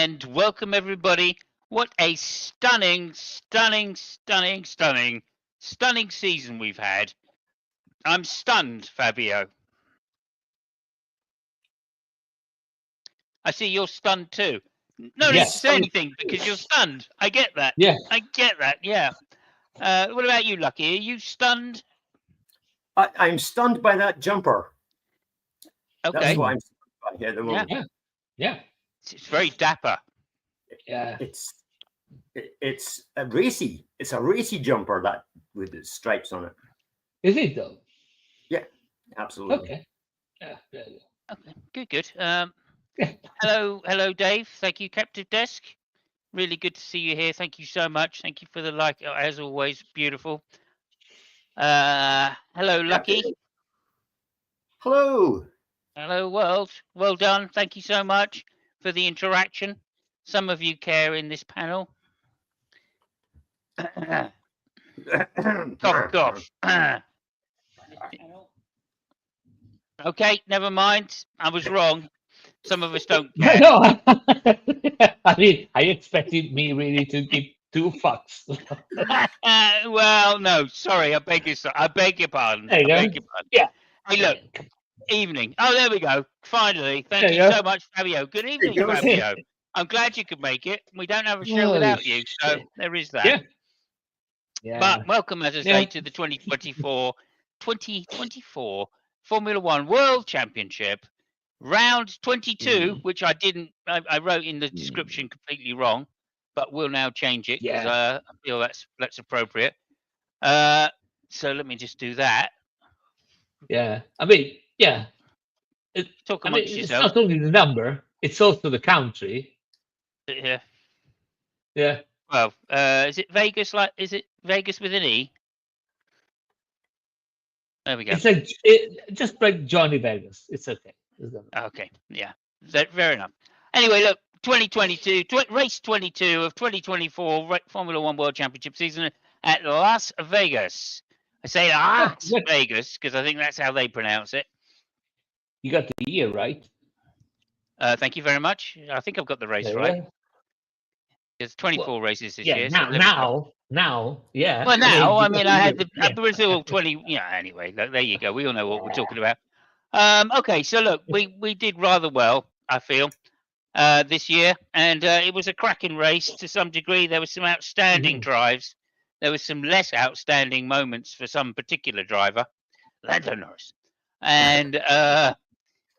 and welcome everybody. What a stunning season we've had. I'm stunned, Fabio. I see you're stunned too. No need to say anything because you're stunned. I get that. Yeah. I get that. Yeah. What about you, Lucky? Are you stunned? I'm stunned by that jumper. Okay. That's what I'm stunned by at the moment. Yeah. It's very dapper. Yeah. It's a racy. It's a racy jumper that with the stripes on it. Is it though? Yeah, absolutely. Okay. Yeah. Okay. Good. Hello, Dave. Thank you, Captive Desk. Really good to see you here. Thank you so much. Thank you for the like, as always. Beautiful. Hello, Lucky. Hello. Hello, world. Well done. Thank you so much for the interaction. Some of you care in this panel. Cough. Okay, never mind. I was wrong. Some of us don't care. No, I mean, I expected me really to give two fucks. Well, no, sorry. I beg your pardon. There you go. Yeah. Hey, look. Evening. Oh, there we go. Finally. Thank you so much, Fabio. Good evening, Fabio. I'm glad you could make it. We don't have a show without you, so there is that. Yeah. But welcome, as I say, to the 2024 Formula One World Championship, round 22, which I wrote in the description completely wrong, but we'll now change it because I feel that's appropriate. So let me just do that. Yeah. I mean, yeah. Talk amongst yourselves. It's not only the number; it's also the country. Yeah. Yeah. Well, is it Vegas? Is it Vegas with an E? There we go. It's like just like Johnny Vegas. It's okay. Okay. Yeah. Fair enough. Anyway, look, 2022, race 22 of 2024 Formula One World Championship season at Las Vegas. I say Las Vegas because I think that's how they pronounce it. You got the year right. Thank you very much. I think I've got the race right. There's 24 races this year. Now, yeah. Well, now, I mean, I had the Brazil 20. Yeah, anyway, there you go. We all know what we're talking about. Okay, so look, we did rather well, I feel, this year. And it was a cracking race to some degree. There were some outstanding drives. There were some less outstanding moments for some particular driver, Lando Norris. And at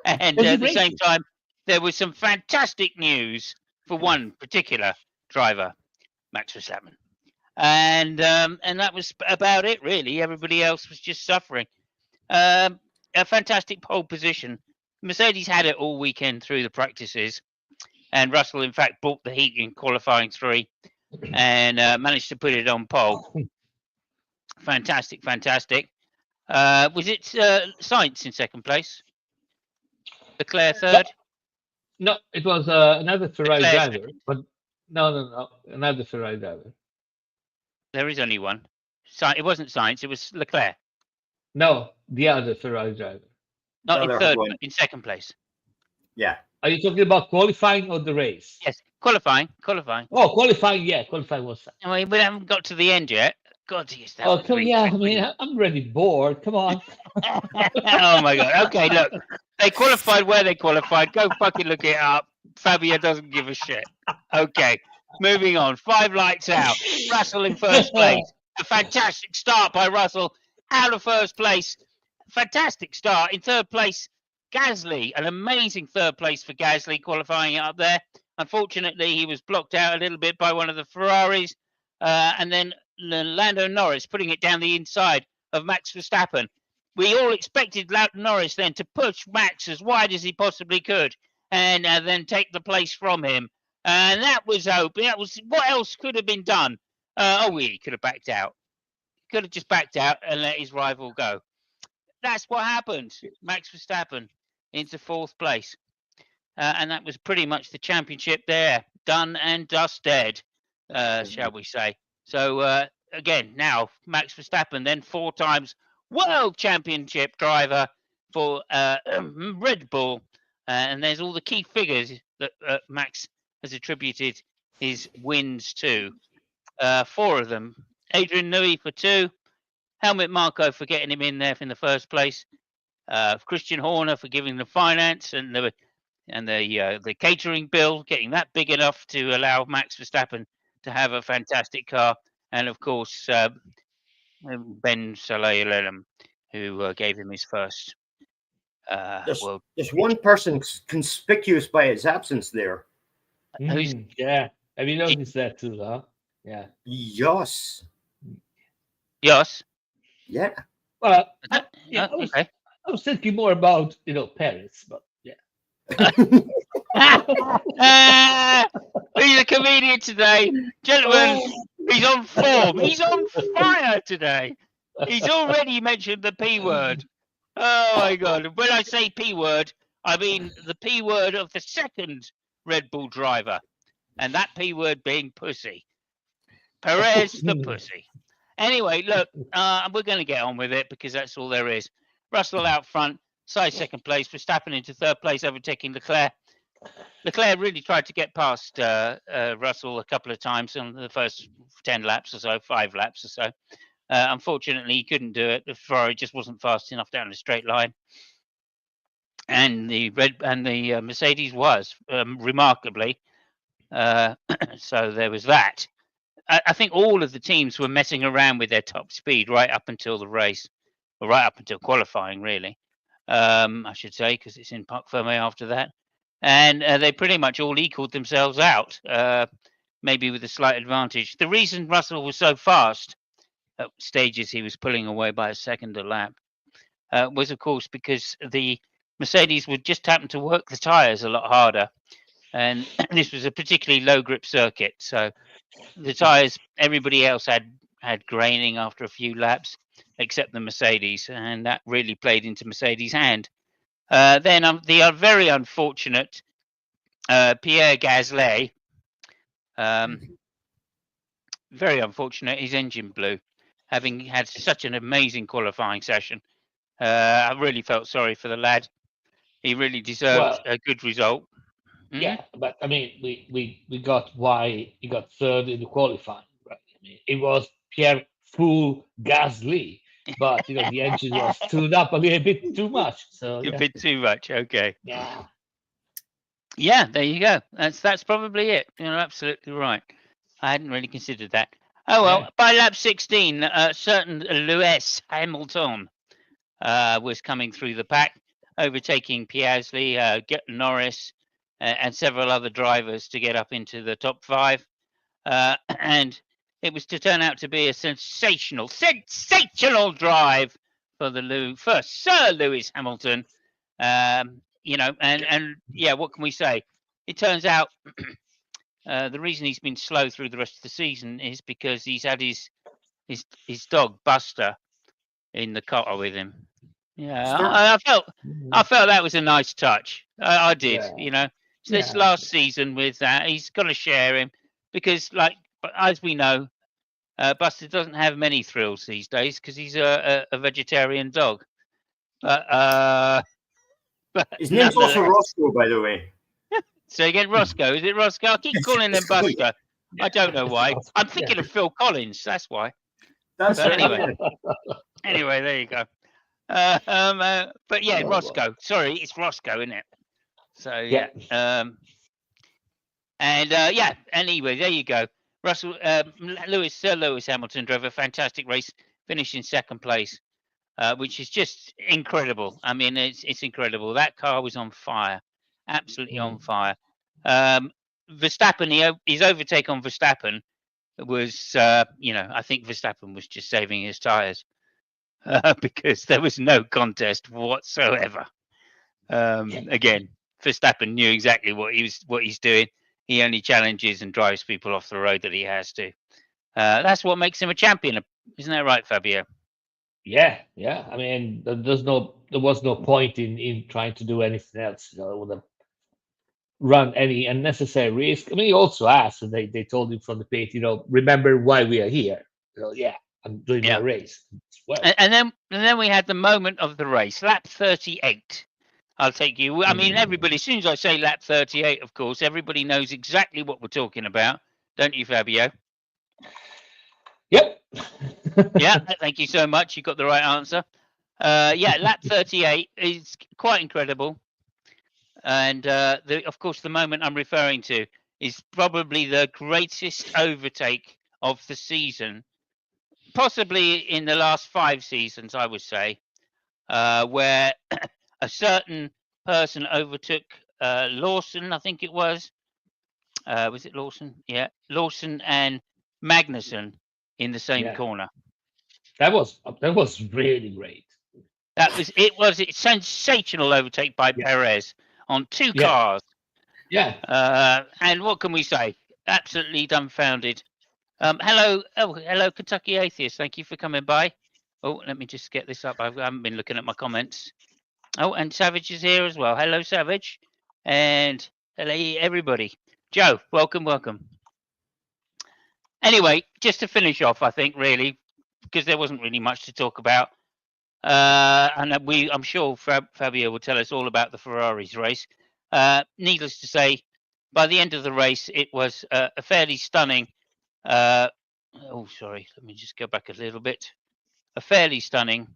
the same time, there was some fantastic news for one particular driver, Max Verstappen, and that was about it really. Everybody else was just suffering. A fantastic pole position. Mercedes had it all weekend through the practices, and Russell in fact brought the heat in qualifying 3 and managed to put it on pole. Fantastic. Was it Sainz in second place? Leclerc third? No, it was another Ferrari driver, but no, another Ferrari driver. There is only one. It wasn't Sainz, it was Leclerc. No, the other Ferrari driver. Not in third, but in second place. Yeah. Are you talking about qualifying or the race? Yes, qualifying. Oh, qualifying, yeah, qualifying was. I mean, we haven't got to the end yet. God, geez, that I mean, I'm already bored. Come on. Oh my God. Okay, look, they qualified where they qualified. Go fucking look it up. Fabio doesn't give a shit. Okay, moving on. 5 lights out. Russell in first place. A fantastic start by Russell out of first place. Fantastic start. In third place, Gasly. An amazing third place for Gasly qualifying up there. Unfortunately, he was blocked out a little bit by one of the Ferraris. And then Lando Norris putting it down the inside of Max Verstappen. We all expected Norris then to push Max as wide as he possibly could and then take the place from him. And that was open. What else could have been done? He could have backed out. Could have just backed out and let his rival go. That's what happened. Max Verstappen into fourth place. And that was pretty much the championship there. Done and dusted, shall we say. So, again, now Max Verstappen, then 4 times World Championship driver for Red Bull. And there's all the key figures that Max has attributed his wins to. 4 of them. Adrian Newey for 2. Helmut Marko for getting him in there in the first place. Christian Horner for giving the finance and the catering bill, getting that big enough to allow Max Verstappen to have a fantastic car. And of course, Ben Sulayem, who gave him his first world. There's one person conspicuous by his absence there. Yeah. Have you noticed that too, huh? Yeah. Yes. Yes. Yeah. Well, Okay. I was thinking more about, Paris, but yeah. He's a comedian today. Gentlemen, he's on form. He's on fire today. He's already mentioned the P word. Oh my God. When I say P word, I mean the P word of the second Red Bull driver. And that P word being pussy. Perez the pussy. Anyway, look, we're going to get on with it because that's all there is. Russell out front, Sainz second place, Verstappen into third place, overtaking Leclerc. Leclerc really tried to get past Russell a couple of times on the first 10 laps or so, 5 laps or so. Unfortunately, he couldn't do it. The Ferrari just wasn't fast enough down the straight line. And the Mercedes was, remarkably. So there was that. I think all of the teams were messing around with their top speed right up until the race, or right up until qualifying, really. I should say, because it's in Parc Fermé after that. And they pretty much all equaled themselves out, maybe with a slight advantage. The reason Russell was so fast at stages he was pulling away by a second a lap was, of course, because the Mercedes would just happen to work the tyres a lot harder. And this was a particularly low grip circuit. So the tyres, everybody else had graining after a few laps, except the Mercedes. And that really played into Mercedes' hand. Then the very unfortunate Pierre Gasly, very unfortunate, his engine blew, having had such an amazing qualifying session. I really felt sorry for the lad. He really deserved a good result. Yeah, but I mean, we got why he got third in the qualifying, right? I mean, it was Pierre Full Gasly, but the engine was tuned up a little bit too much. So A bit too much. Okay. Yeah. Yeah, there you go. That's probably it. You're absolutely right. I hadn't really considered that. Oh well, by lap 16, certain Lewis Hamilton was coming through the pack, overtaking Piastri, Norris, and several other drivers to get up into the top 5. And it was to turn out to be a sensational drive for Sir Lewis Hamilton. And yeah, what can we say? It turns out the reason he's been slow through the rest of the season is because he's had his dog Buster in the car with him. Yeah, I felt that was a nice touch. I did. Yeah. This last season with that, he's got to share him because, like, as we know, Buster doesn't have many thrills these days because he's a vegetarian dog. But his name's also Roscoe, by the way. So again, Roscoe. Is it Roscoe? I keep calling him Buster. I don't know why. I'm thinking of Phil Collins. That's why. That's anyway. Anyway, there you go. But yeah, Roscoe. Sorry, it's Roscoe, isn't it? So yeah. Anyway, there you go. Sir Lewis Hamilton drove a fantastic race, finished in second place, which is just incredible. I mean, it's incredible. That car was on fire, absolutely on fire. Verstappen, his overtake on Verstappen was, I think Verstappen was just saving his tyres because there was no contest whatsoever. Again, Verstappen knew exactly what he's doing. He only challenges and drives people off the road that he has to. That's what makes him a champion, isn't that right, Fabio? Yeah. I mean, there was no point in trying to do anything else. It would have run any unnecessary risk. I mean, he also asked, and they told him from the pit, remember why we are here. I'm doing my race. Well. And then we had the moment of the race, lap 38. I'll take you. I mean, everybody, as soon as I say lap 38, of course, everybody knows exactly what we're talking about, don't you, Fabio? Yep. Yeah, thank you so much. You got the right answer. Yeah, lap 38 is quite incredible. And of course, the moment I'm referring to is probably the greatest overtake of the season, possibly in the last 5 seasons, I would say, where a certain person overtook Lawson, I think it was. Was it Lawson? Yeah, Lawson and Magnussen in the same Yeah. corner. That was really great. It was a sensational overtake by Perez on 2 Yeah. cars. Yeah. And what can we say? Absolutely dumbfounded. Hello, Kentucky Atheist. Thank you for coming by. Oh, let me just get this up. I haven't been looking at my comments. Oh, and Savage is here as well. Hello, Savage. And hello, everybody. Joe, welcome. Anyway, just to finish off, I think, really, because there wasn't really much to talk about. And I'm sure Fabio will tell us all about the Ferraris race. Needless to say, by the end of the race, it was a fairly stunning. Sorry, let me just go back a little bit. A fairly stunning.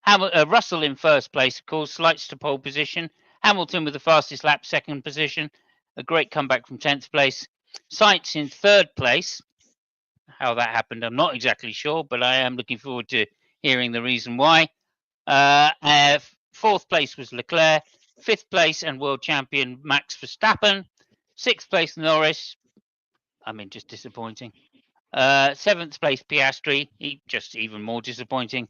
Russell in first place, of course, slights to pole position. Hamilton with the fastest lap, second position. A great comeback from 10th place. Sainz in third place. How that happened, I'm not exactly sure, but I am looking forward to hearing the reason why. Fourth place was Leclerc. Fifth place and world champion Max Verstappen. Sixth place Norris. I mean, just disappointing. Seventh place Piastri. Just even more disappointing.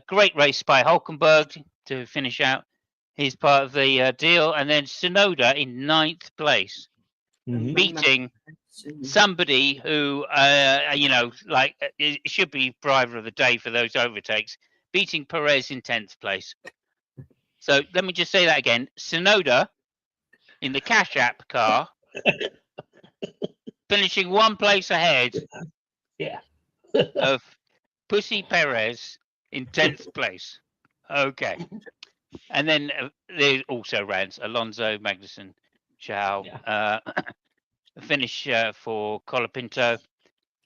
Great race by Hulkenberg to finish out his part of the deal. And then Tsunoda in ninth place, beating somebody who, it should be driver of the day for those overtakes, beating Perez in 10th place. So let me just say that again. Tsunoda in the Cash App car, finishing 1 place ahead of Pussy Perez in 10th place. Okay. And then there also ran Alonso, Magnussen, Chow. Finish for Colapinto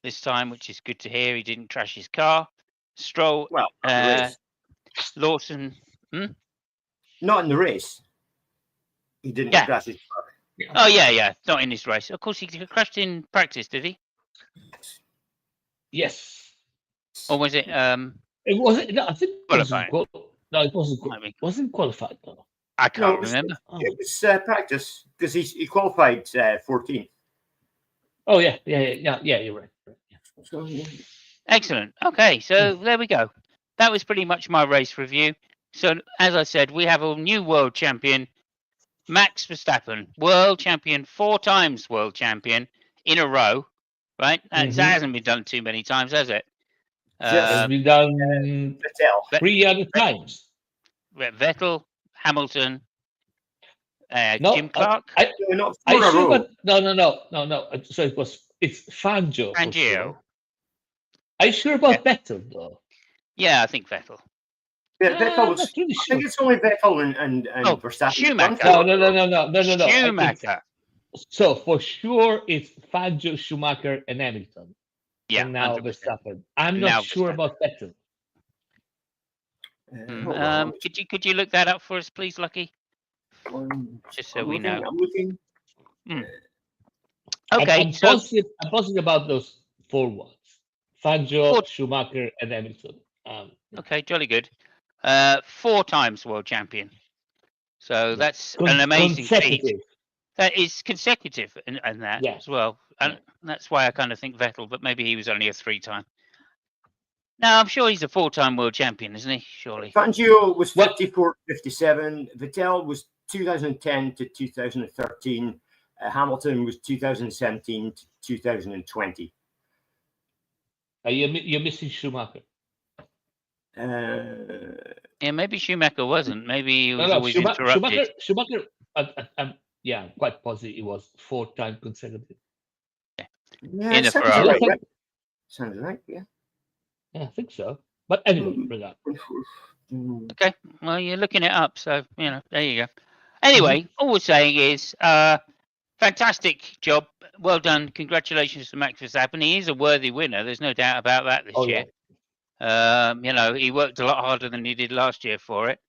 this time, which is good to hear. He didn't crash his car. Stroll, Well, not in the race. Lawson. Not in the race. He didn't crash his car. Oh, yeah. Not in his race. Of course, he crashed in practice, did he? Yes. Or was it? It wasn't. No, I think qualifying. No, it wasn't. Wasn't qualified though. I can't remember. It was practice because he qualified 14th. Oh yeah. You're right. Yeah. Excellent. Okay, so there we go. That was pretty much my race review. So as I said, we have a new world champion, Max Verstappen, world champion, 4 times world champion in a row. Right? That hasn't been done too many times, has it? It's been done 3 other times. Vettel, Hamilton, Jim Clark. No. So it's Fangio. Fangio. Are you sure about Vettel though? Yeah, I think Vettel. Vettel was. Really I think it's only Vettel and Verstappen. Schumacher. No. Schumacher. So for sure it's Fangio, Schumacher, and Hamilton. Yeah, and now 100%. Verstappen. I'm not sure about Vettel. Could you look that up for us, please, Lucky? Just so we know. I'm looking. Okay, I'm positive about those 4 ones: Fangio, Schumacher, and Hamilton. Okay, jolly good. 4 times world champion. So that's an amazing feat. That is consecutive and that as well. And that's why I kind of think Vettel, but maybe he was only a 3-time. No, I'm sure he's a 4-time world champion, isn't he? Surely. Fangio was 54 57. Vettel was 2010 to 2013. Hamilton was 2017 to 2020. You're missing Schumacher. Yeah, maybe Schumacher wasn't. Maybe he was always interrupted. Schumacher. I'm quite positive it was 4-time consecutive. Yeah, in the Ferrari. Sounds right, yeah. Yeah, I think so. But anyway, Okay, well, you're looking it up, so there you go. Anyway, all we're saying is, fantastic job, well done, congratulations to Max Verstappen. He is a worthy winner. There's no doubt about that this year. He worked a lot harder than he did last year for it.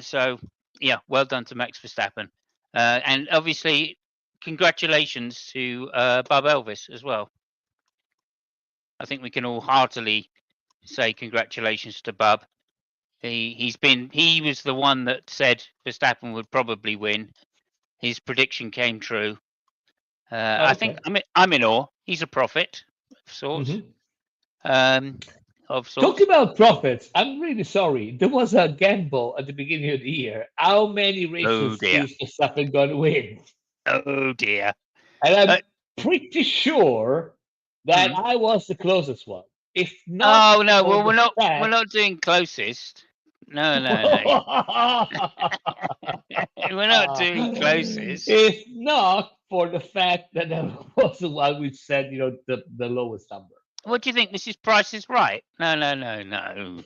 So yeah, well done to Max Verstappen, and obviously, congratulations to Bob Elvis as well. I think we can all heartily say congratulations to Bob. He was the one that said Verstappen would probably win. His prediction came true. I think I'm in awe. He's a prophet of sorts. Talking about profits, I'm really sorry. There was a gamble at the beginning of the year. How many races is Verstappen going to win? Oh dear! And I'm pretty sure that I was the closest one. If not, no, well we're not doing closest. No. We're not doing closest. If not for the fact that I was the one which said, the lowest number. What do you think? This is Price is Right? No.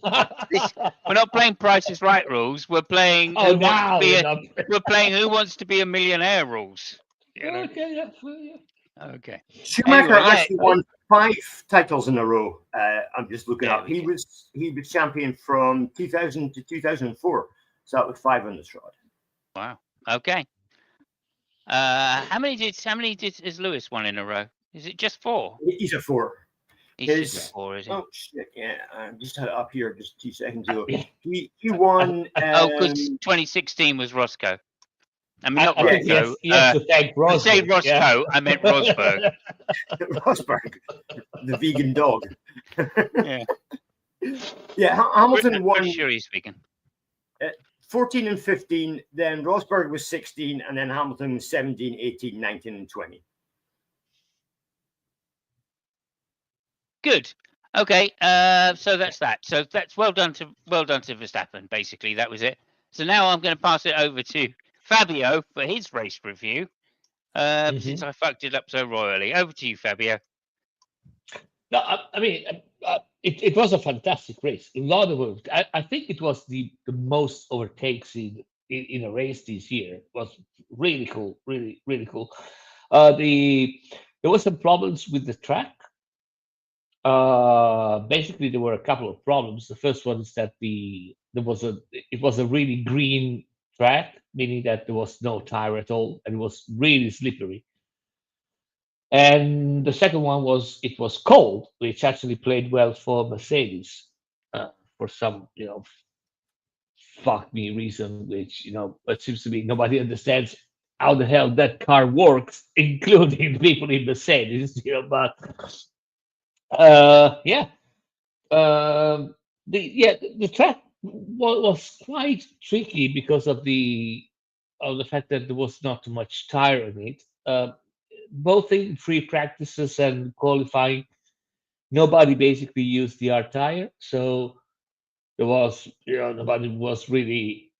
We're not playing Price is Right rules. We're playing. We're playing Who Wants to Be a Millionaire rules. Okay, yeah. Okay. Schumacher actually won 5 titles in a row. I'm just looking up. He was champion from 2000 to 2004. So that was 5 on the trot. Wow. Okay. How many is Lewis won in a row? Is it just 4? He's a 4. He's just 4, is he? Oh shit! Yeah, I just had it up here just 2 seconds ago. He won. Because 2016 was Roscoe. I mean, not Roscoe. Yes, to thank Rosberg. I say Roscoe. I meant Rosberg. Rosberg, the vegan dog. Yeah. Yeah, Hamilton won. I'm sure he's vegan. 14 and 15. Then Rosberg was 16, and then Hamilton was 17, 18, 19, and 20. Good. Okay. So that's that. So that's well done to Verstappen. Basically, that was it. So now I'm going to pass it over to Fabio for his race review. Since I fucked it up so royally, over to you, Fabio. No, I mean, it was a fantastic race. A lot of it. I think it was the most overtakes in a race this year. It was really cool, really cool. There were some problems with the track. Basically, there were a couple of problems. The first one is that it was a really green track, meaning that there was no tire at all, and it was really slippery. And the second one was it was cold, which actually played well for Mercedes for some fuck me reason, which it seems to be nobody understands how the hell that car works, including the people in Mercedes. But the track was quite tricky because of the fact that there was not too much tire in it. Both in free practices and qualifying, nobody basically used the R tire, so there was nobody was really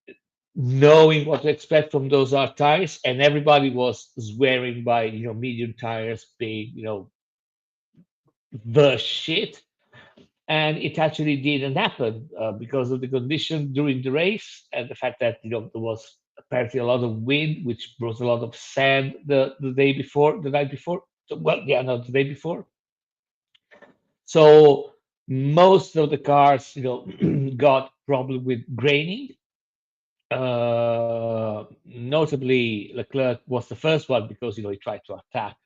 knowing what to expect from those R tires, and everybody was swearing by medium tires being the shit. And it actually didn't happen because of the condition during the race and the fact that there was apparently a lot of wind, which brought a lot of sand the night before. The day before. So most of the cars, got problem with graining. Notably, Leclerc was the first one because he tried to attack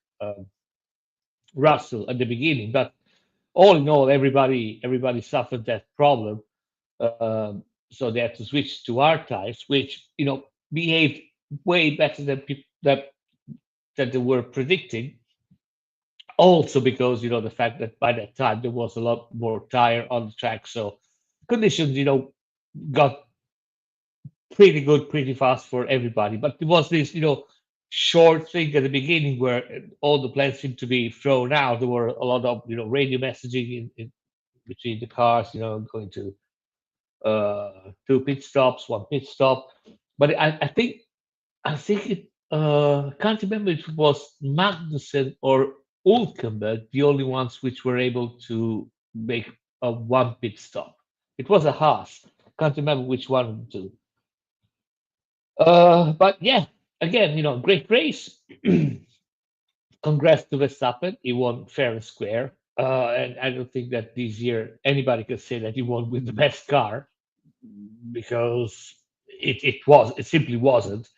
Russell at the beginning, but all in all, everybody suffered that problem. So they had to switch to hard tires, which behaved way better than that they were predicting. Also because the fact that by that time there was a lot more tire on the track, so conditions got pretty good pretty fast for everybody. But there was this short thing at the beginning where all the plans seemed to be thrown out. There were a lot of radio messaging in between the cars, going to 2 pit stops, 1 pit stop. But I think it can't remember if it was Magnussen or Hülkenberg, the only ones which were able to make a 1 pit stop. It was a Haas. can't remember which one of the two. But yeah, again, great race. Congrats to Verstappen. He won fair and square. And I don't think that this year anybody can say that he won with the best car, because it simply wasn't.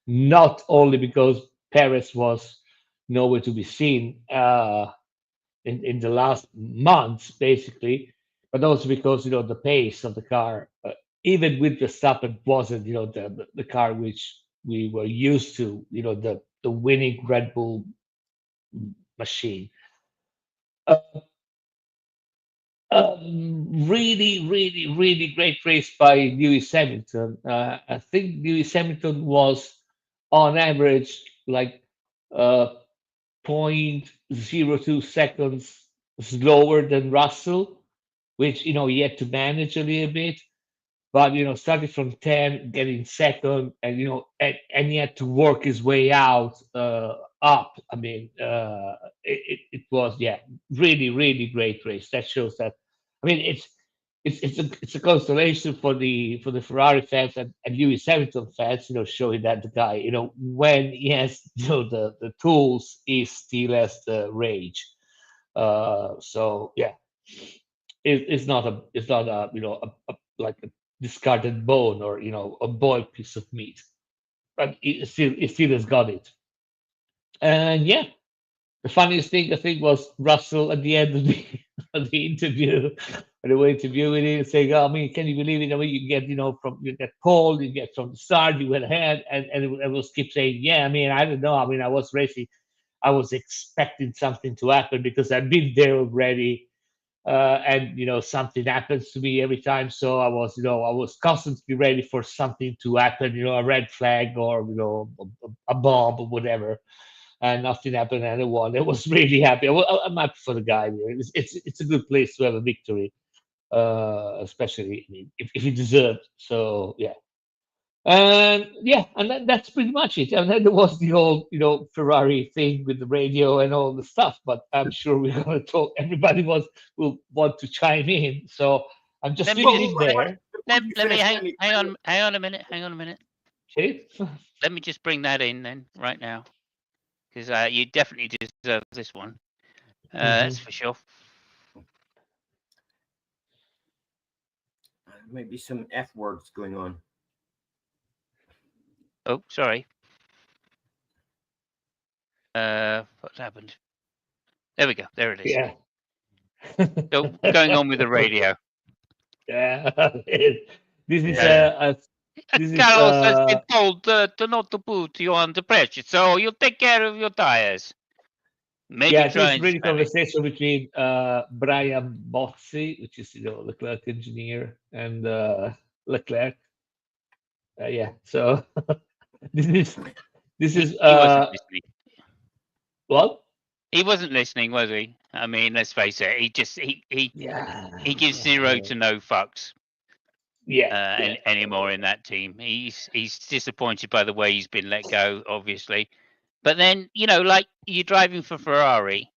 Not only because Perez was nowhere to be seen in the last months, basically, but also because the pace of the car, even with Verstappen, wasn't the car which we were used to. The winning Red Bull machine. Uh, really, really, really great race by Lewis Hamilton. I think Lewis Hamilton was on average like uh, 0.02 seconds slower than Russell, which he had to manage a little bit. But starting from 10, getting second, and and he had to work his way out up. I mean, it was, yeah, really, really great race. That shows that. I mean, it's a consolation for the Ferrari fans and Lewis Hamilton fans. Showing that the guy, when he has the tools, he still has the rage. So yeah, it's not a like a discarded bone, or a boiled piece of meat, but it still has got it. And yeah, the funniest thing I think was Russell at the end of the of the interview, when they were interviewing him, saying, "Oh, I mean, can you believe it? I mean, you get pole, you get from the start, you went ahead," and it was keep saying, "Yeah, I mean, I don't know. I mean, I was racing, I was expecting something to happen because I've been there already." And something happens to me every time, so I was constantly ready for something to happen, a red flag, or a bomb or whatever, and nothing happened, and I won. I was really happy. I'm happy for the guy. It's a good place to have a victory, especially, I mean, if he deserved. So yeah. And yeah, and that's pretty much it. And then there was the whole, Ferrari thing with the radio and all the stuff. But I'm sure we're going to talk. Everybody will want to chime in. So I'm just Let me leaving just it there. let me hang on a minute. Hang on a minute. Okay. Let me just bring that in then right now, because you definitely deserve this one. That's for sure. Maybe some F words going on. Oh, sorry. What's happened? There we go. There it is. Yeah. So going on with the radio. Yeah. This is Carlos has been told to not to put you under pressure, so you take care of your tires. Maybe yeah, try it's and really spell it. conversation between Brian Bozzi, which is Leclerc engineer, and Leclerc. Yeah, so this is He wasn't listening. what? He wasn't listening, was he? I mean, let's face it. He gives zero to no fucks anymore in that team. He's disappointed by the way he's been let go, obviously. But then like you're driving for Ferrari,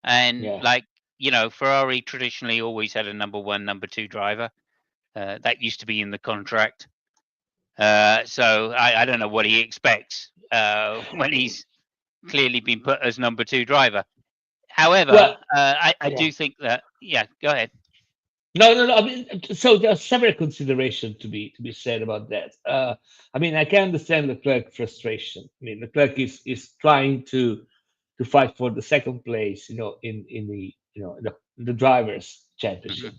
and Ferrari traditionally always had a number one, number two driver. That used to be in the contract. So I don't know what he expects when he's clearly been put as number two driver. However, I do think that go ahead. No. I mean, so there are several considerations to be said about that. I mean, I can understand Leclerc frustration. I mean, Leclerc is trying to fight for the second place, in the in the drivers' championship,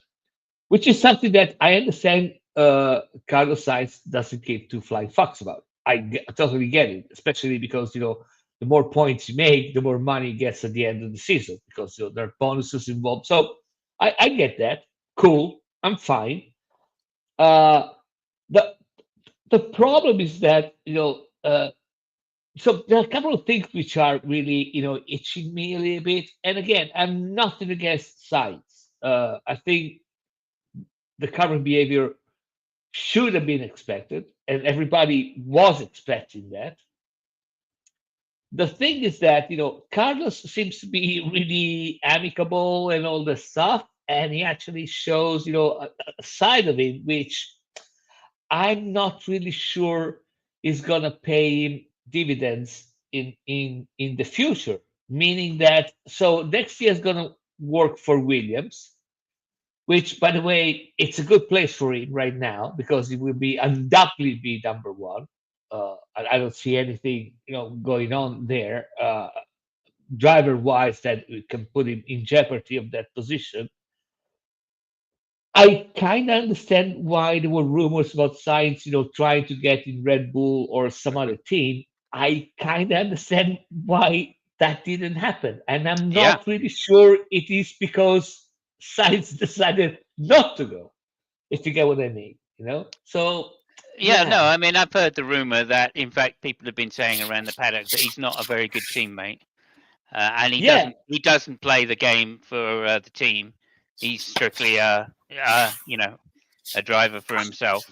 which is something that I understand. Carlos Sainz doesn't give two flying fucks about. I totally get it, especially because the more points you make, the more money he gets at the end of the season, because there are bonuses involved. So I get that. Cool. I'm fine. The the problem is that so there are a couple of things which are really itching me a little bit. And again, I'm nothing against science. I think the current behavior should have been expected, and everybody was expecting that. The thing is that Carlos seems to be really amicable and all this stuff, and he actually shows a side of him which I'm not really sure is gonna pay him dividends in the future. Meaning that so next year is gonna work for Williams, which by the way, it's a good place for him right now because he will be undoubtedly be number one. I don't see anything going on there driver wise that can put him in jeopardy of that position. I kind of understand why there were rumors about Sainz, trying to get in Red Bull or some other team. I kind of understand why that didn't happen, and I'm Yeah. not really sure it is because Sainz decided not to go. If you get what I mean, So Yeah, no, I mean, I've heard the rumor that, in fact, people have been saying around the paddock that he's not a very good teammate, and he Yeah. doesn't play the game for the team. He's strictly a driver for himself.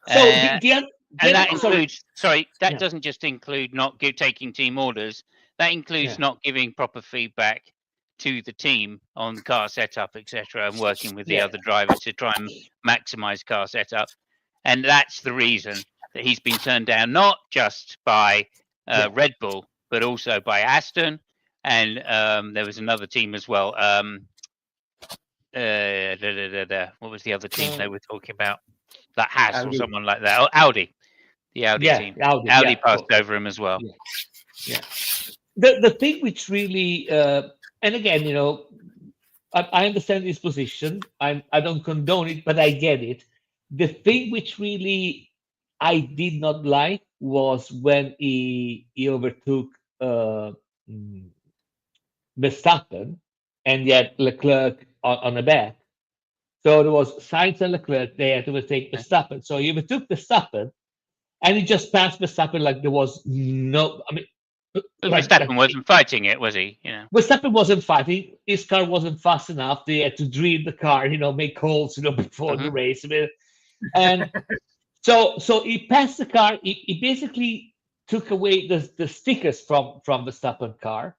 So And that sorry. includes, that doesn't just include not taking team orders. That includes not giving proper feedback to the team on car setup, etc., and working with the other drivers to try and maximize car setup. And that's the reason that he's been turned down, not just by Red Bull, but also by Aston. And there was another team as well. What was the other team they were talking about? That Haas or someone like that. Oh, Audi. The Audi team. Audi passed over him as well. Yeah. The thing which really, and again, I understand his position. I don't condone it, but I get it. The thing which really I did not like was when he overtook Verstappen and yet Leclerc on the back. So there was Sainz and Leclerc. They had to overtake Verstappen. So he overtook Verstappen, and he just passed Verstappen like there was no. I mean, Verstappen wasn't fighting it, was he? Verstappen wasn't fighting. His car wasn't fast enough. They had to drill the car, make holes, before the race. And so he passed the car. He basically took away the stickers from Verstappen car,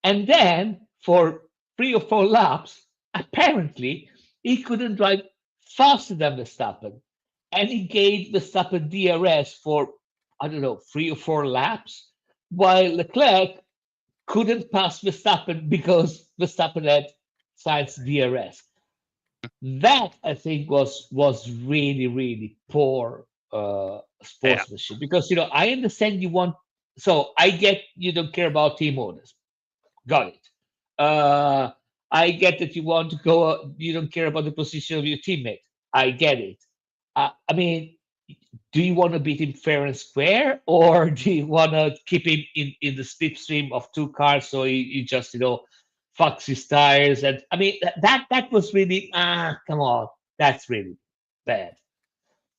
and then for 3 or 4 laps, apparently he couldn't drive faster than Verstappen, and he gave Verstappen DRS for 3 or 4 laps, while Leclerc couldn't pass Verstappen because Verstappen had Sainz DRS. That I think was really, really poor sportsmanship because I understand you want. So I get you don't care about team orders. Got it. I get that you want to go. You don't care about the position of your teammate. I get it. I mean, do you want to beat him fair and square, or do you want to keep him in the slipstream of 2 cars so he just fucks his tires? And I mean that was really come on, that's really bad.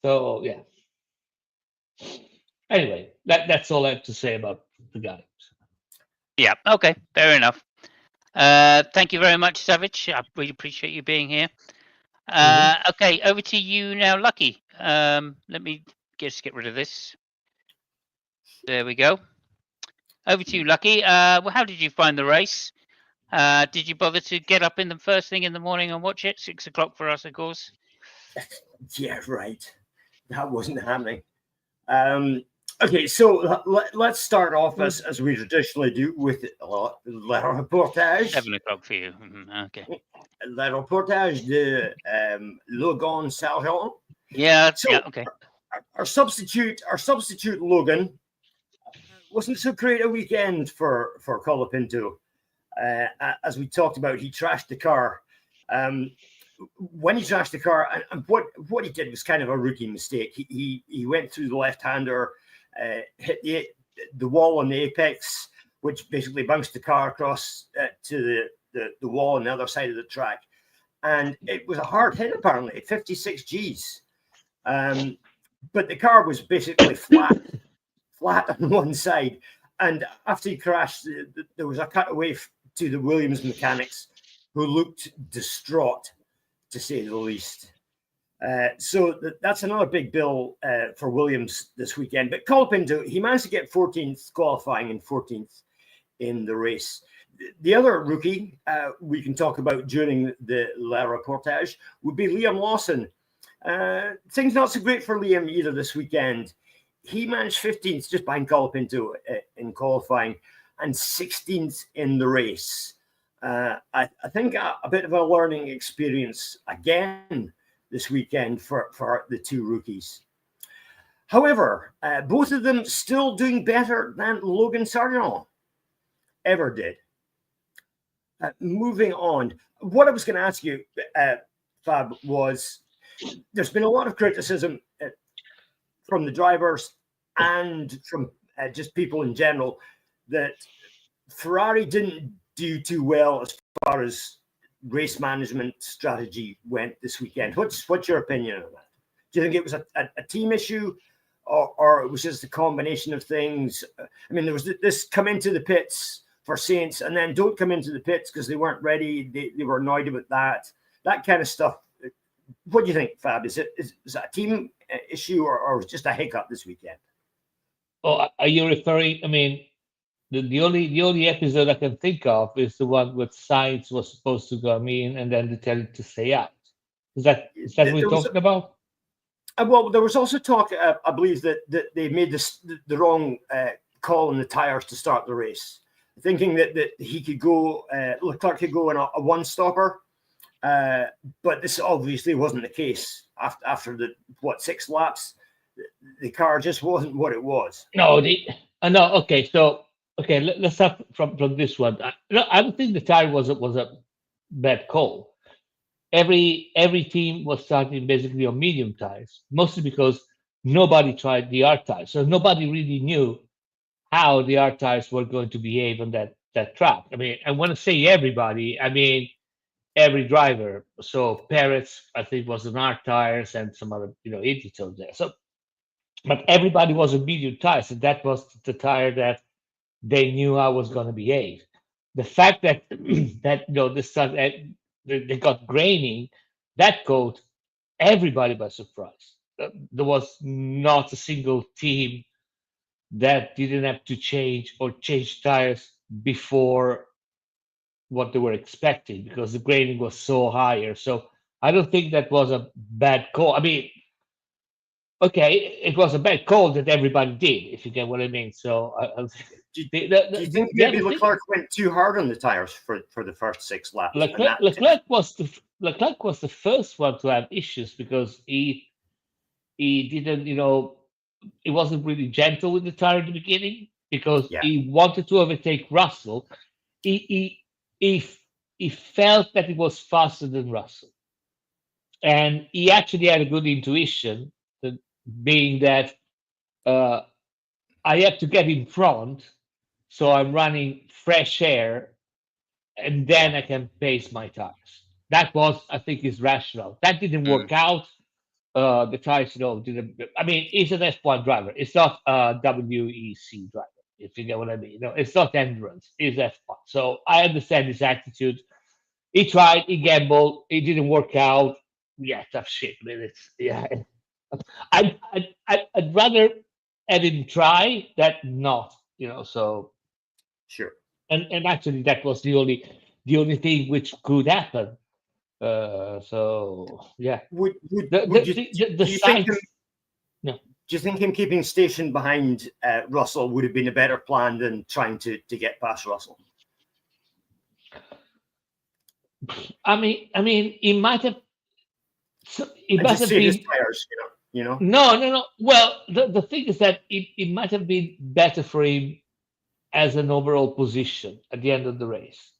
So yeah. Anyway, that's all I have to say about the guy. Yeah. Okay. Fair enough. Thank you very much, Savage. I really appreciate you being here. Okay, over to you now, Lucky. Let me just get rid of this. There we go. Over to you, Lucky. Well, how did you find the race? Did you bother to get up in the first thing in the morning and watch it? 6 o'clock for us, of course. Yeah, right. That wasn't happening. Okay, so let's start off as we traditionally do with le reportage. 7 o'clock for you. Okay. Le reportage de Logan Sargent. Yeah. So yeah. Okay. Our substitute Logan wasn't so great a weekend for Colapinto. As we talked about, he trashed the car. When he trashed the car, and what he did was kind of a rookie mistake. He went through the left-hander, hit the wall on the apex, which basically bounced the car across to the wall on the other side of the track. And it was a hard hit, apparently, 56 Gs. But the car was basically flat on one side. And after he crashed, there was a cutaway to the Williams mechanics, who looked distraught, to say the least. So that's another big bill for Williams this weekend. But Colapinto, he managed to get 14th qualifying and 14th in the race. The other rookie we can talk about during the La Reportage would be Liam Lawson. Things not so great for Liam either this weekend. He managed 15th just behind Colapinto in qualifying and 16th in the race. I think a bit of a learning experience again this weekend for the two rookies. However, both of them still doing better than Logan Sargent ever did. Moving on, what I was going to ask you, Fab, was there's been a lot of criticism from the drivers and from just people in general that Ferrari didn't do too well as far as race management strategy went this weekend. What's your opinion on that? Do you think it was a team issue, or it was just a combination of things? I mean, there was this come into the pits for Saints and then don't come into the pits because they weren't ready. They were annoyed about that kind of stuff. What do you think, Fab? Is it a team issue or just a hiccup this weekend? Oh, are you referring? I mean, the only episode I can think of is the one where Sainz was supposed to come in and then they tell him to stay out. Is that what we're talking about? Well, there was also talk, I believe, that they made the wrong call on the tires to start the race, thinking that he could go, Leclerc could go in a one-stopper, but this obviously wasn't the case. After the 6 laps, the car just wasn't what it was. No, no. Okay, so let's start from this one. I don't think the tire was a bad call. Every team was starting basically on medium tires, mostly because nobody tried the hard tires, so nobody really knew how the hard tires were going to behave on that track. I mean, I want to say everybody. I mean, every driver. So Perez, I think, was on hard tires, and some other idiots out there. So, but everybody was on medium tires, and that was the tire that they knew how was going to behave. The fact that they got graining, that caught everybody by surprise. There was not a single team that didn't have to change tires before what they were expecting because the graining was so higher. So I don't think that was a bad call. I mean, okay, it was a bad call that everybody did, if you get what I mean. So do you think maybe Leclerc went too hard on the tires for the first 6 laps? Leclerc was the first one to have issues because he didn't, he wasn't really gentle with the tire at the beginning because he wanted to overtake Russell. He felt that he was faster than Russell, and he actually had a good intuition, being that I have to get in front, so I'm running fresh air, and then I can pace my tires. That was, I think, is rational. That didn't work out. The tires, didn't. I mean, he's an F1 driver. It's not a WEC driver, if you get what I mean. It's not endurance. It's F1. So I understand his attitude. He tried. He gambled. It didn't work out. Yeah, tough shit. I mean, I'd rather have him try than not. So sure. And actually, that was the only thing which could happen. So yeah. Do you think him keeping station behind Russell would have been a better plan than trying to get past Russell? I mean, he might have. It must have been tires, No. Well, the thing is that it might have been better for him as an overall position at the end of the race.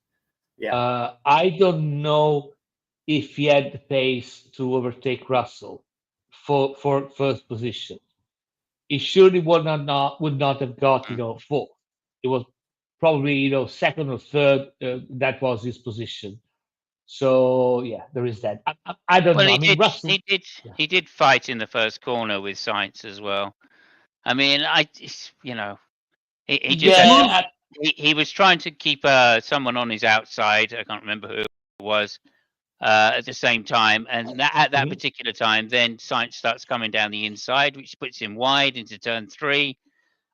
Yeah. I don't know if he had the pace to overtake Russell for first position. He surely would not have got fourth. It was probably second or third. That was his position. So yeah, there is that. I don't know. I mean, Russell, he did fight in the first corner with Sainz as well. I mean, he was trying to keep someone on his outside. I can't remember who it was at the same time, and at that particular time, then Sainz starts coming down the inside, which puts him wide into turn 3,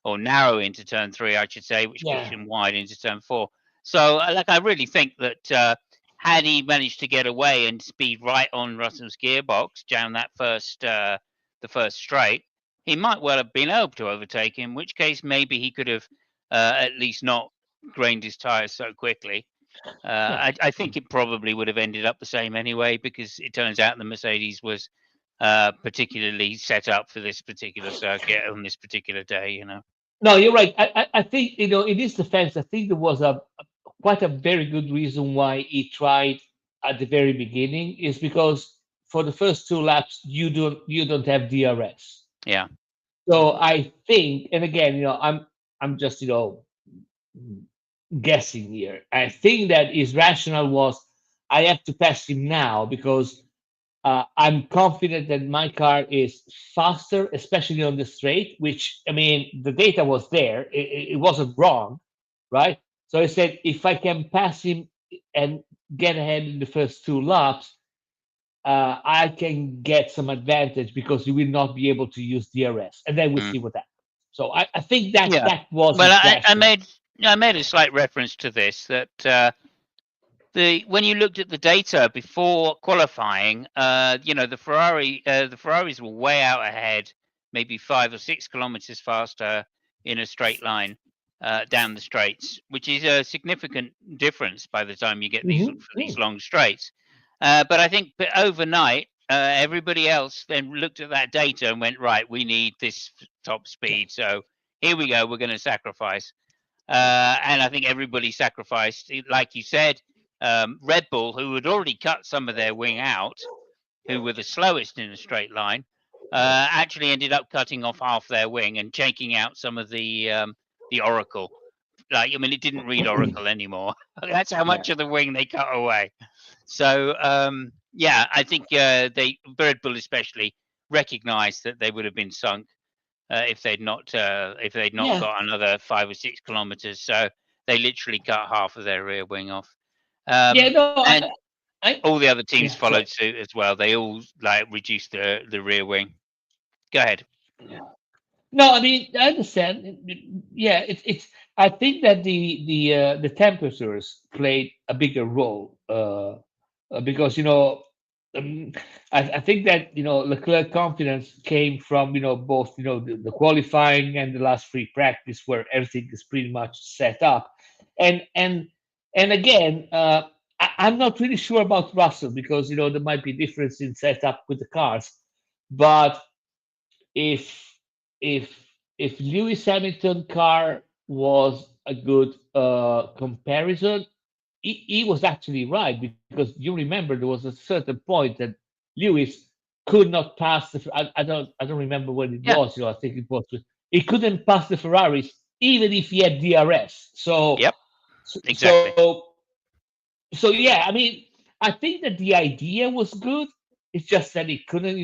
or narrow into turn 3, I should say, which puts him wide into turn 4. So, I really think that had he managed to get away and speed right on Russell's gearbox down that the first straight, he might well have been able to overtake him. In which case, maybe he could have at least not grained his tires so quickly. I think it probably would have ended up the same anyway, because it turns out the Mercedes was particularly set up for this particular circuit on this particular day. No, you're right. I think, in his defense, I think there was quite a very good reason why he tried at the very beginning, is because for the first 2 laps you don't have DRS. Yeah. So I think, and again, I'm just guessing here. I think that his rationale was, I have to pass him now because I'm confident that my car is faster, especially on the straight, which, I mean, the data was there. It wasn't wrong, right? So I said, if I can pass him and get ahead in the first 2 laps, I can get some advantage because you will not be able to use DRS. And then we'll see what happens. So I think that Yeah. that was Well, his rationale. I made a slight reference to this, that when you looked at the data before qualifying, the Ferraris were way out ahead, maybe 5 or 6 kilometers faster in a straight line down the straights, which is a significant difference by the time you get these long straights. But I think overnight, everybody else then looked at that data and went, right, we need this top speed. So here we go, we're going to sacrifice. And I think everybody sacrificed, like you said. Red Bull, who had already cut some of their wing out, who were the slowest in a straight line, actually ended up cutting off half their wing and taking out some of the Oracle. It didn't read Oracle anymore. That's how much of the wing they cut away. So I think Red Bull especially recognised that they would have been sunk if they'd not got another 5 or 6 kilometers. So they literally cut half of their rear wing off. And all the other teams followed suit as well. They all reduced the rear wing. Go ahead. No, I mean, I understand. Yeah, it's. I think that the temperatures played a bigger role because I think that Leclerc confidence came from both the qualifying and the last free practice where everything is pretty much set up, and again. I'm not really sure about Russell because there might be difference in setup with the cars, but if Lewis Hamilton car was a good comparison, he was actually right, because you remember there was a certain point that Lewis could not pass I don't remember when it was. I think it was he couldn't pass the Ferraris even if he had DRS. So yep, exactly. So yeah, I mean, I think that the idea was good. It's just that he couldn't,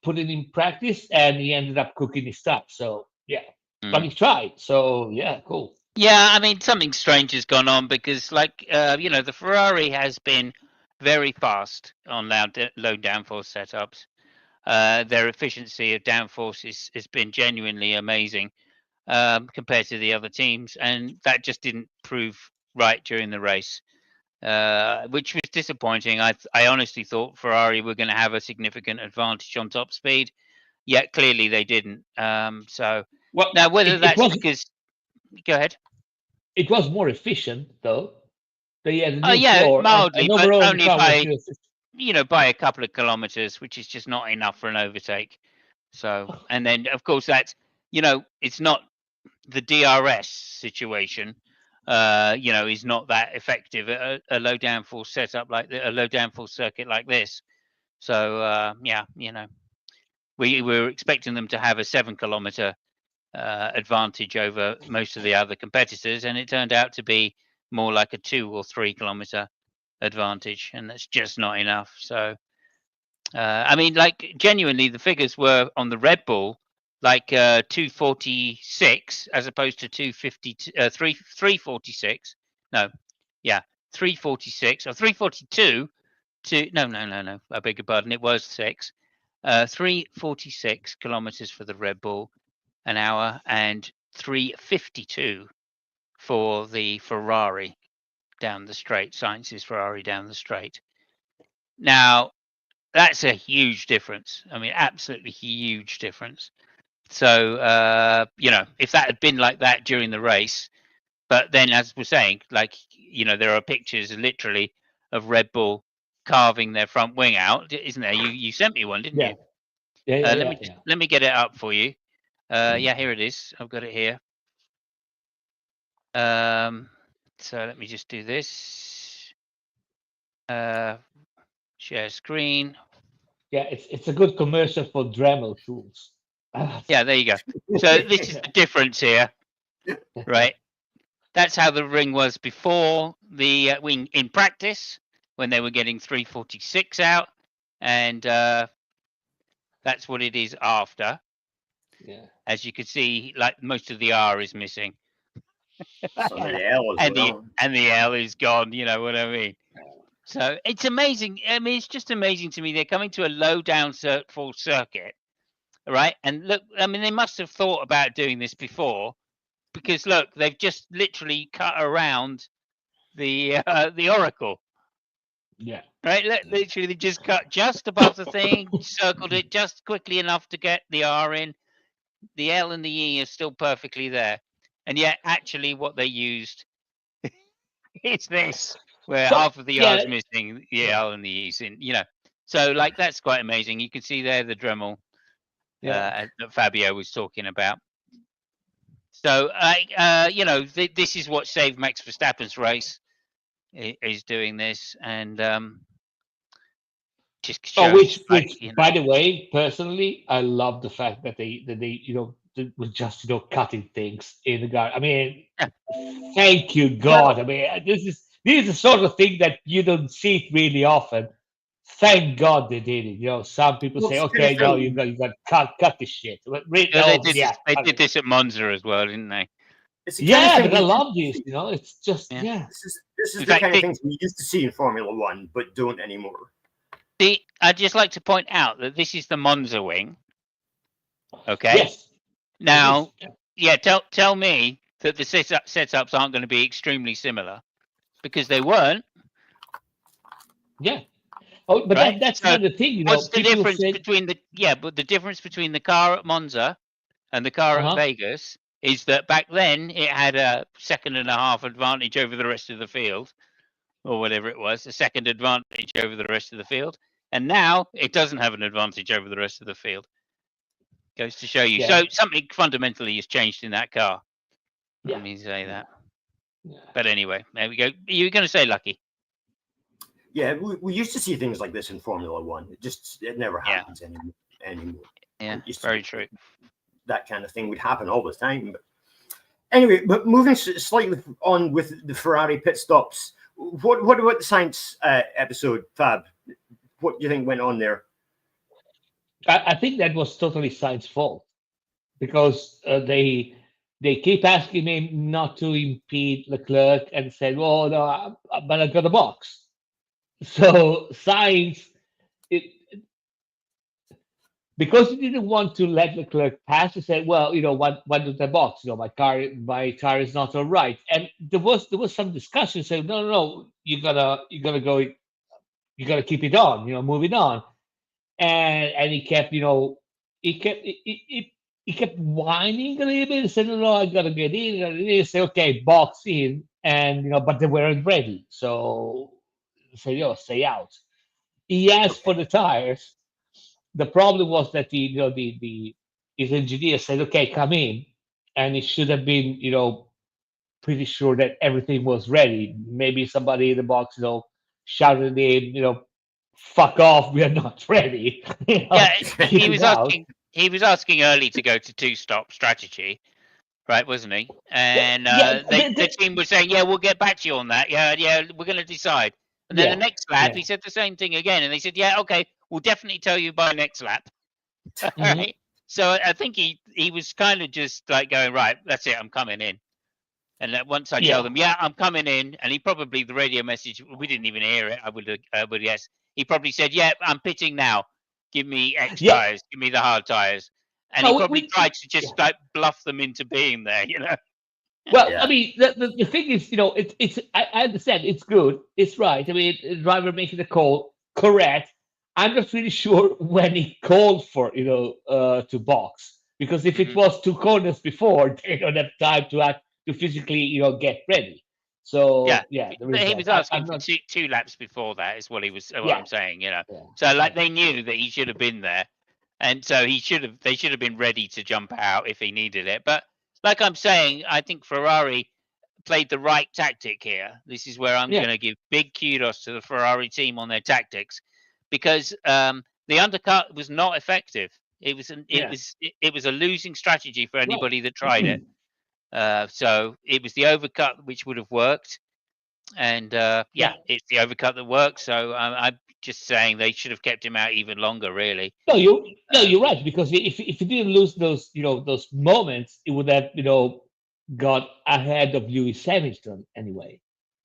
put it in practice, and he ended up cooking his stuff. So yeah, but he tried. So yeah, cool. Yeah, I mean, something strange has gone on because, the Ferrari has been very fast on low downforce setups. Their efficiency of downforce has been genuinely amazing compared to the other teams, and that just didn't prove right during the race. Which was disappointing. I honestly thought Ferrari were going to have a significant advantage on top speed, yet clearly they didn't. Now whether that's because, go ahead. It was more efficient though. They had a new floor, mildly, but only by a couple of kilometers, which is just not enough for an overtake. So, and then of course that's it's not the DRS situation. Is not that effective at a low downforce setup a low downforce circuit like this. So we were expecting them to have a 7-kilometer advantage over most of the other competitors, and it turned out to be more like a 2 or 3 kilometer advantage, and that's just not enough. So genuinely, the figures were on the Red Bull 246 as opposed to 346. No, yeah, 346 or 342 no, I beg your pardon, it was 346 kilometers for the Red Bull an hour, and 352 for the Ferrari down the straight. Sainz's Ferrari down the straight. Now, that's a huge difference. I mean, absolutely huge difference. So, if that had been like that during the race, but then, as we're saying, like, there are pictures literally of Red Bull carving their front wing out, isn't there? You sent me one, didn't you? Let me get it up for you. Here it is. I've got it here. So let me just do this. Share screen. Yeah, it's a good commercial for Dremel tools. Yeah, there you go. So this is the difference here, right? That's how the ring was before the wing in practice when they were getting 346 out, and that's what it is after. Yeah. As you can see, like most of the R is missing. So the L as well. And the L is gone, you know what I mean? So it's amazing. I mean, it's just amazing to me. They're coming to a low down full circuit, right? And look, I mean, they must have thought about doing this before, because look, they've just literally cut around the Oracle. Yeah. Right. Literally, they just cut just above the thing, circled it just quickly enough to get the R in. The L and the E are still perfectly there, and yet actually, what they used is this, where half of the R is missing, the L and the E's in. So like that's quite amazing. You can see there the Dremel that Fabio was talking about. So this is what saved Max Verstappen's race. Is doing this, and just shows. By the way, personally, I love the fact that they were just cutting things in the garden. I mean, thank you God. I mean, this is the sort of thing that you don't see it really often. Thank God they did it. Some people say, okay, no, you got to cut this shit. They did this at Monza as well, didn't they? But I love this. It's just This is the kind of things we used to see in Formula One, but don't anymore. I'd just like to point out that this is the Monza wing. Okay. Yes. Now, tell me that the setups aren't going to be extremely similar, because they weren't. Yeah. Oh, but right? That's not the thing. What's the difference between the difference between the car at Monza and the car at Vegas is that back then it had a 1.5 seconds advantage over the rest of the field, or whatever it was, a second advantage over the rest of the field. And now it doesn't have an advantage over the rest of the field. Goes to show you. Yeah. So something fundamentally has changed in that car. Let me say that. Yeah. But anyway, there we go. You were going to say, Lucky? Yeah, we used to see things like this in Formula One. It never happens anymore. Yeah, very true. That kind of thing would happen all the time. But anyway, but moving slightly on with the Ferrari pit stops, what about the Sainz episode, Fab? What do you think went on there? I think that was totally Sainz's fault, because they keep asking him not to impede Leclerc and said, well, no, but I got a box. So Sainz, because he didn't want to let Leclerc pass, he said, well, why do the box? My car is not all right. And there was some discussion saying, no, you gotta go, you gotta keep it on, move it on. And he kept, he kept whining a little bit and said, no, I gotta get in. Say, okay, box in, and but they weren't ready. So stay out. He asked for the tires. The problem was that his engineer said, okay, come in, and he should have been pretty sure that everything was ready. Maybe somebody in the box shouted in, fuck off, we are not ready. He was asking early to go to 2-stop strategy, right, wasn't he? And the team was saying, we'll get back to you on that. We're going to decide. And then the next lap, he said the same thing again. And they said, okay, we'll definitely tell you by next lap. Right? So I think he was kind of just like going, right, that's it, I'm coming in. And once I tell them, I'm coming in, and he probably, the radio message, we didn't even hear it, I would guess. He probably said, I'm pitching now. Give me X tires, give me the hard tires. And he probably tried to just like bluff them into being there, Well, Yeah. I mean, the thing is, it's I understand it's good, it's right. I mean, the driver making the call, correct. I'm not really sure when he called for, to box, because if it Mhm. was two corners before, they don't have time to physically, get ready. Yeah, So yeah, there but is he that. was I'm asking for not. two laps before that. Is what he was. What Yeah, I'm saying. yeah, So like yeah, they knew that he should have been there, and so they should have been ready to jump out if he needed it. But like I'm saying, I think Ferrari played the right tactic here. This is where I'm yeah, going to give big kudos to the Ferrari team on their tactics, because the undercut was not effective. yeah. It was a losing strategy for Right. anybody that tried it. So it was the overcut which would have worked, and Yeah. yeah, it's the overcut that works. So I'm just saying they should have kept him out even longer, really. No, you're But right, because if you didn't lose those, those moments, it would have, got ahead of Lewis Hamilton anyway.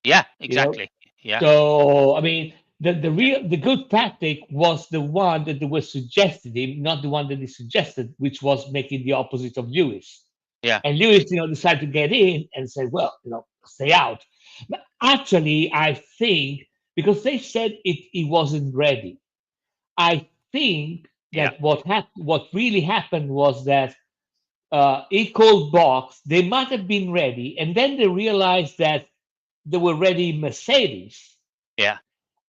yeah, You know, exactly. Yeah, so I mean, the good tactic was the one that they were suggested him, not the one that he suggested, which was making the opposite of Lewis. yeah, And Lewis, decided to get in and say, well, stay out. But actually, I think because they said he wasn't ready. I think yeah, that what really happened was that he called box. They might have been ready, and then they realized that they were ready Mercedes, yeah,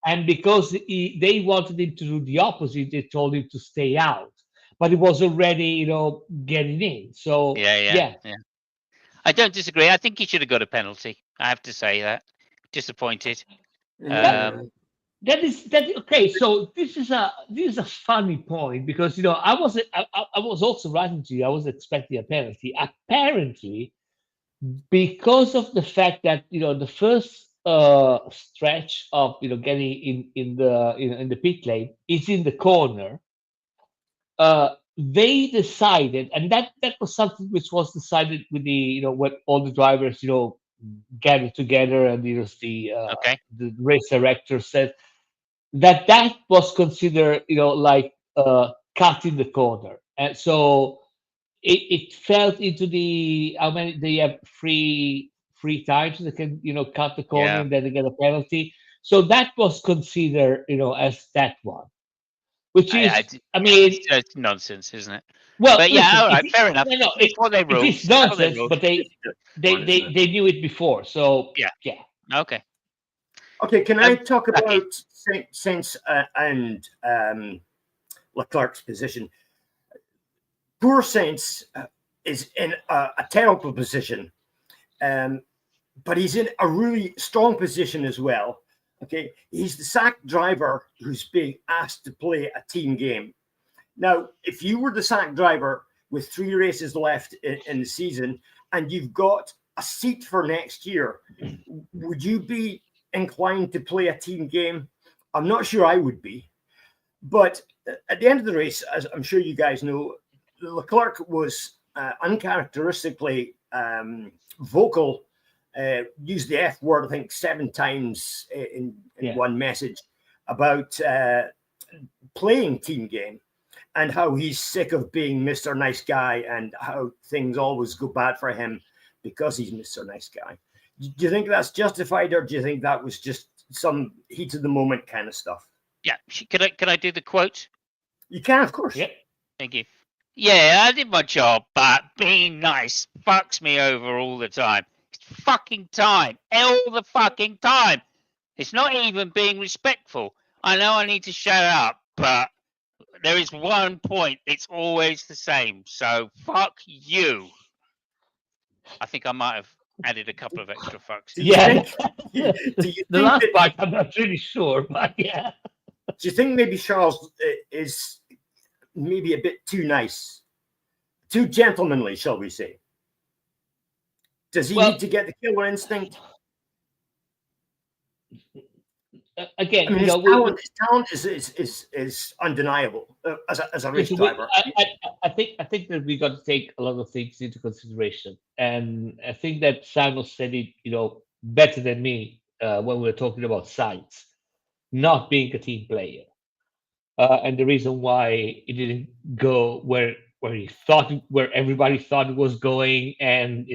and because they wanted him to do the opposite, they told him to stay out. But he was already, getting in. So yeah. yeah, Yeah. I don't disagree. I think he should have got a penalty. I have to say that. Disappointed. that Yeah. that okay. So this is a funny point, because I was also writing to you. I was expecting a penalty. Apparently, because of the fact that the first stretch of getting in the in the pit lane is in the corner, they decided, and that was something which was decided with the when all the drivers gathered together, and Okay. the race director said that was considered like cutting the corner, and so it fell into the how many they have free times they can cut the corner, Yeah. and then they get a penalty. So that was considered as that one, which is, I It's mean, just nonsense, isn't it? well, But yeah, listen, all right, fair enough. no, no, It's for their it is rules. It's for their nonsense, rules. but they It's just they fun, isn't they, it? they knew it before, so Yeah. yeah. Okay. Okay, can I talk Okay. about Sainz and Leclerc's position? Poor Sainz is in a terrible position, um, but he's in a really strong position as well. Okay, he's the sacked driver who's being asked to play a team game. Now, if you were the sacked driver with 3 races left in the season and you've got a seat for next year, would you be inclined to play a team game? I'm not sure I would be. But at the end of the race, as I'm sure you guys know, Leclerc was uncharacteristically vocal, used the F word, I think, 7 times in Yeah. one message about playing team game, and how he's sick of being Mr. Nice Guy, and how things always go bad for him because he's Mr. Nice Guy. Do you think that's justified, or do you think that was just some heat of the moment kind of stuff? Yeah. Can I do the quote? You can, of course. Yep. Thank you. Yeah, I did my job, but being nice fucks me over all the time. It's fucking time. All the fucking time. It's not even being respectful. I know I need to shut up, but there is one point. It's always the same. So fuck you. I think I might have added a couple of extra fucks Do in you there. Yeah. think? Do you The think last that? part, I'm not really sure, but yeah. Do you think maybe Charles is maybe a bit too nice, too gentlemanly, shall we say? Does he Well, need to get the killer instinct? again, I mean, his talent is undeniable as a race listen, driver. I think that we got to take a lot of things into consideration, and I think that Simon said it, better than me when we were talking about science, not being a team player, and the reason why it didn't go where he thought, where everybody thought it was going, and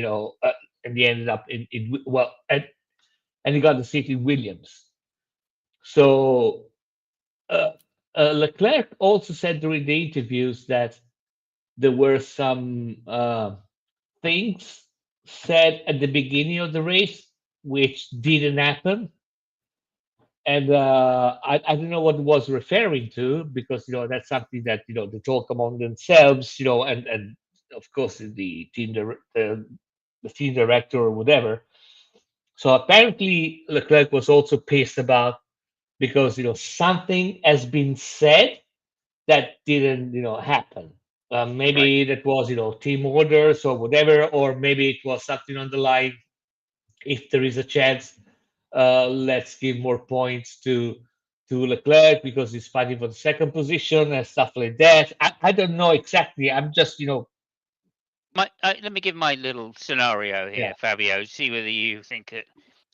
and he ended up and he got the seat in Williams. So Leclerc also said during the interviews that there were some things said at the beginning of the race which didn't happen. And I don't know what it was referring to, because that's something that they talk among themselves, and of course the the team director or whatever. So apparently Leclerc was also pissed about, because something has been said that didn't happen. Right. Maybe that was team orders or whatever, or maybe it was something on the line. If there is a chance, let's give more points to Leclerc because he's fighting for the second position and stuff like that. I don't know exactly. I'm just Let me give my little scenario here, yeah. Fabio. See whether you think that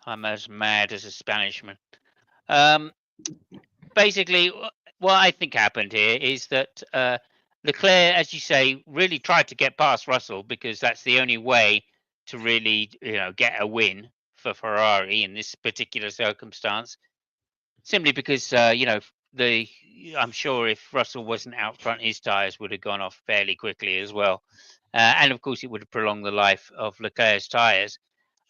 I'm as mad as a Spanishman. Basically, what I think happened here is that Leclerc, as you say, really tried to get past Russell because that's the only way to really, get a win for Ferrari in this particular circumstance. Simply because, I'm sure if Russell wasn't out front, his tyres would have gone off fairly quickly as well. And of course, it would have prolonged the life of Leclerc's tyres.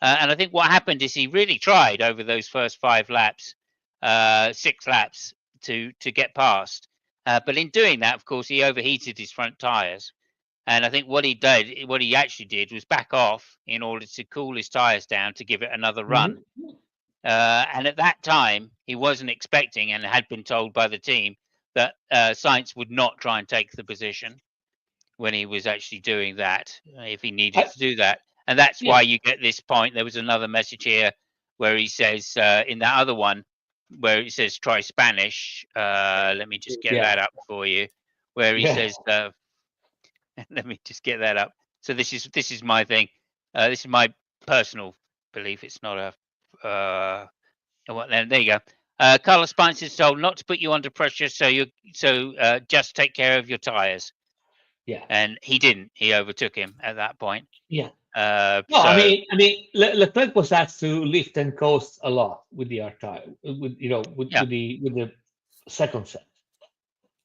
And I think what happened is he really tried over those first 5 laps, 6 laps to get past. But in doing that, of course, he overheated his front tyres. And I think what he actually did was back off in order to cool his tyres down to give it another run. Mhm. And at that time, he wasn't expecting and had been told by the team that Sainz would not try and take the position when he was actually doing that, if he needed to do that. And that's Yeah. why you get this point. There was another message here where he says, in that other one, where it says try Spanish. Let me just get that up for you. Where he says, let me just get that up. So this is my thing. This is my personal belief. It's not a. There you go. Carlos Sainz is told not to put you under pressure, so just take care of your tires. Yeah. And he didn't. He overtook him at that point. Yeah. No, No, I mean, Leclerc was asked to lift and coast a lot with the tire, with the second set.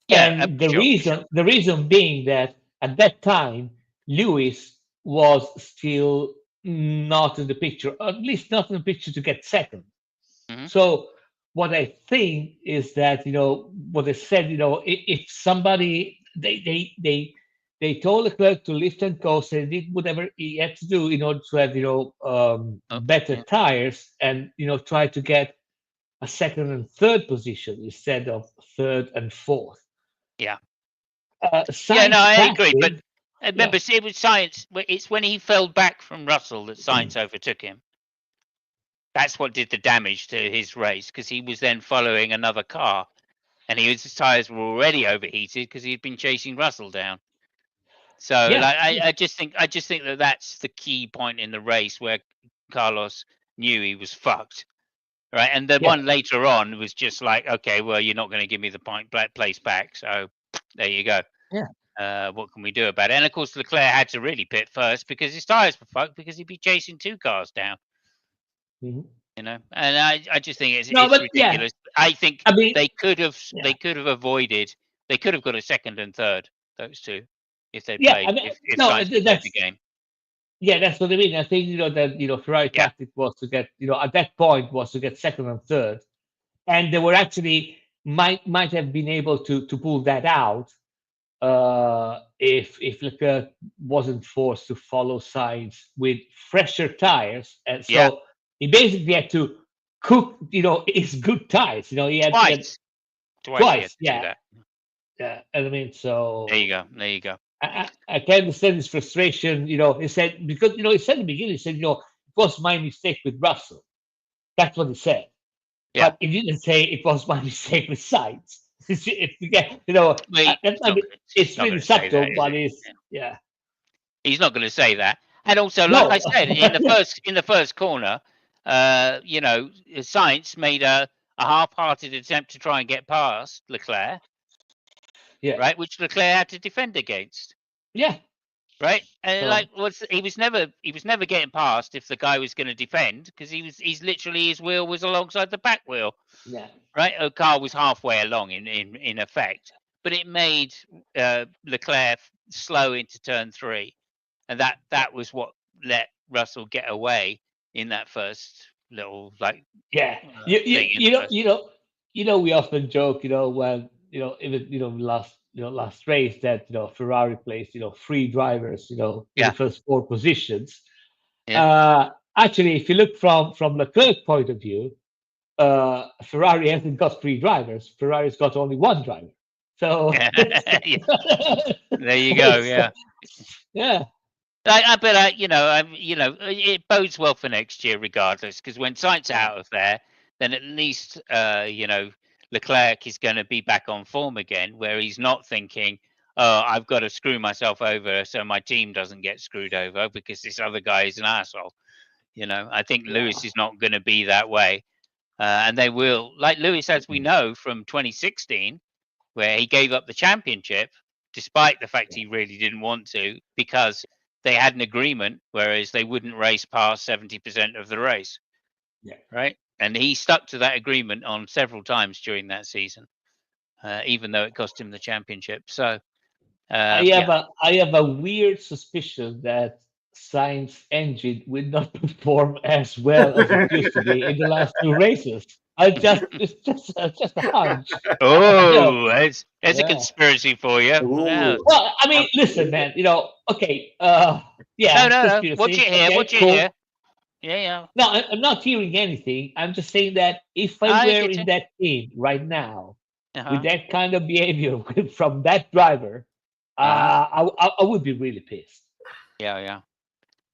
Yeah, And sure. the reason being that at that time Lewis was still not in the picture, at least not in the picture to get second. Mhm. So what I think is that what they said, if somebody they told Leclerc to lift and coast, and did whatever he had to do in order to have better tires, and try to get a second and third position instead of third and fourth. Yeah. Sainz No, I passed agree. But him. remember, see, it was Sainz. It's when he fell back from Russell that Sainz overtook him. That's what did the damage to his race, because he was then following another car, and his tires were already overheated because he'd been chasing Russell down. So, I just think that that's the key point in the race where Carlos knew he was fucked. Right, and the one later on was just like, okay, well, you're not going to give me the place back, so there you go. Yeah. What can we do about it? And of course, Leclerc had to really pit first because his tires were fucked because he'd be chasing 2 cars down. Mm-hmm. And I just think it's Yeah. ridiculous. I think I mean, they could have avoided. They could have got a second and third, those 2, if they played. If Sainz played the game. Yeah, that's what I mean. I think that Ferrari tactic was to get at that point was to get second and third, and they were actually might have been able to pull that out if Leclerc wasn't forced to follow Sainz with fresher tires, and so he basically had to cook his good tires. He had Twice. He had to do that. Yeah, and I mean, so there you go. I can understand his frustration. He said, because he said in the beginning, he said, it was my mistake with Russell. That's what he said. Yeah. But he didn't say it was my mistake with Sainz. It's really subtle, but he's not going to say that. And also, like I said, in the first corner, Sainz made a half-hearted attempt to try and get past Leclerc. Yeah. Right, which Leclerc had to defend against. Yeah. right? And So, like, he was never getting past if the guy was going to defend because he's literally his wheel was alongside the back wheel, yeah. right? A car was halfway along in effect, but it made Leclerc slow into turn 3, and that was what let Russell get away in that first little like Yeah, thing in the first. we often joke, when even last race that Ferrari placed 3 drivers, in the Yeah, first 4 positions. yeah, Actually, if you look from Leclerc's point of view, Ferrari hasn't got 3 drivers. Ferrari's got only 1 driver. So yeah. There you go. Yeah. yeah, But it bodes well for next year, regardless, because when Sainz yeah, out of there, then at least Leclerc is going to be back on form again, where he's not thinking, "Oh, I've got to screw myself over so my team doesn't get screwed over because this other guy is an asshole." I think yeah, Lewis is not going to be that way, and they will, like Lewis, as we know from 2016, where he gave up the championship despite the fact yeah, he really didn't want to because they had an agreement, whereas they wouldn't race past 70% of the race, yeah. right? And he stuck to that agreement on several times during that season, even though it cost him the championship. So, yeah, I have a weird suspicion that Science engine will not perform as well as it used to be in the last 2 races. It's just a hunch. oh, there's a Yeah. conspiracy for you. Yeah. Ooh. Well, I mean, listen, man. Okay. No, Yeah, no, no. Watch conspiracy. it here. Okay, Watch it cool. here. Yeah, yeah. No, I'm not hearing anything. I'm just saying that if I I were get in you. that team right now Uh with huh. that kind of behavior from that driver, Uh huh. I would be really pissed. Yeah, yeah.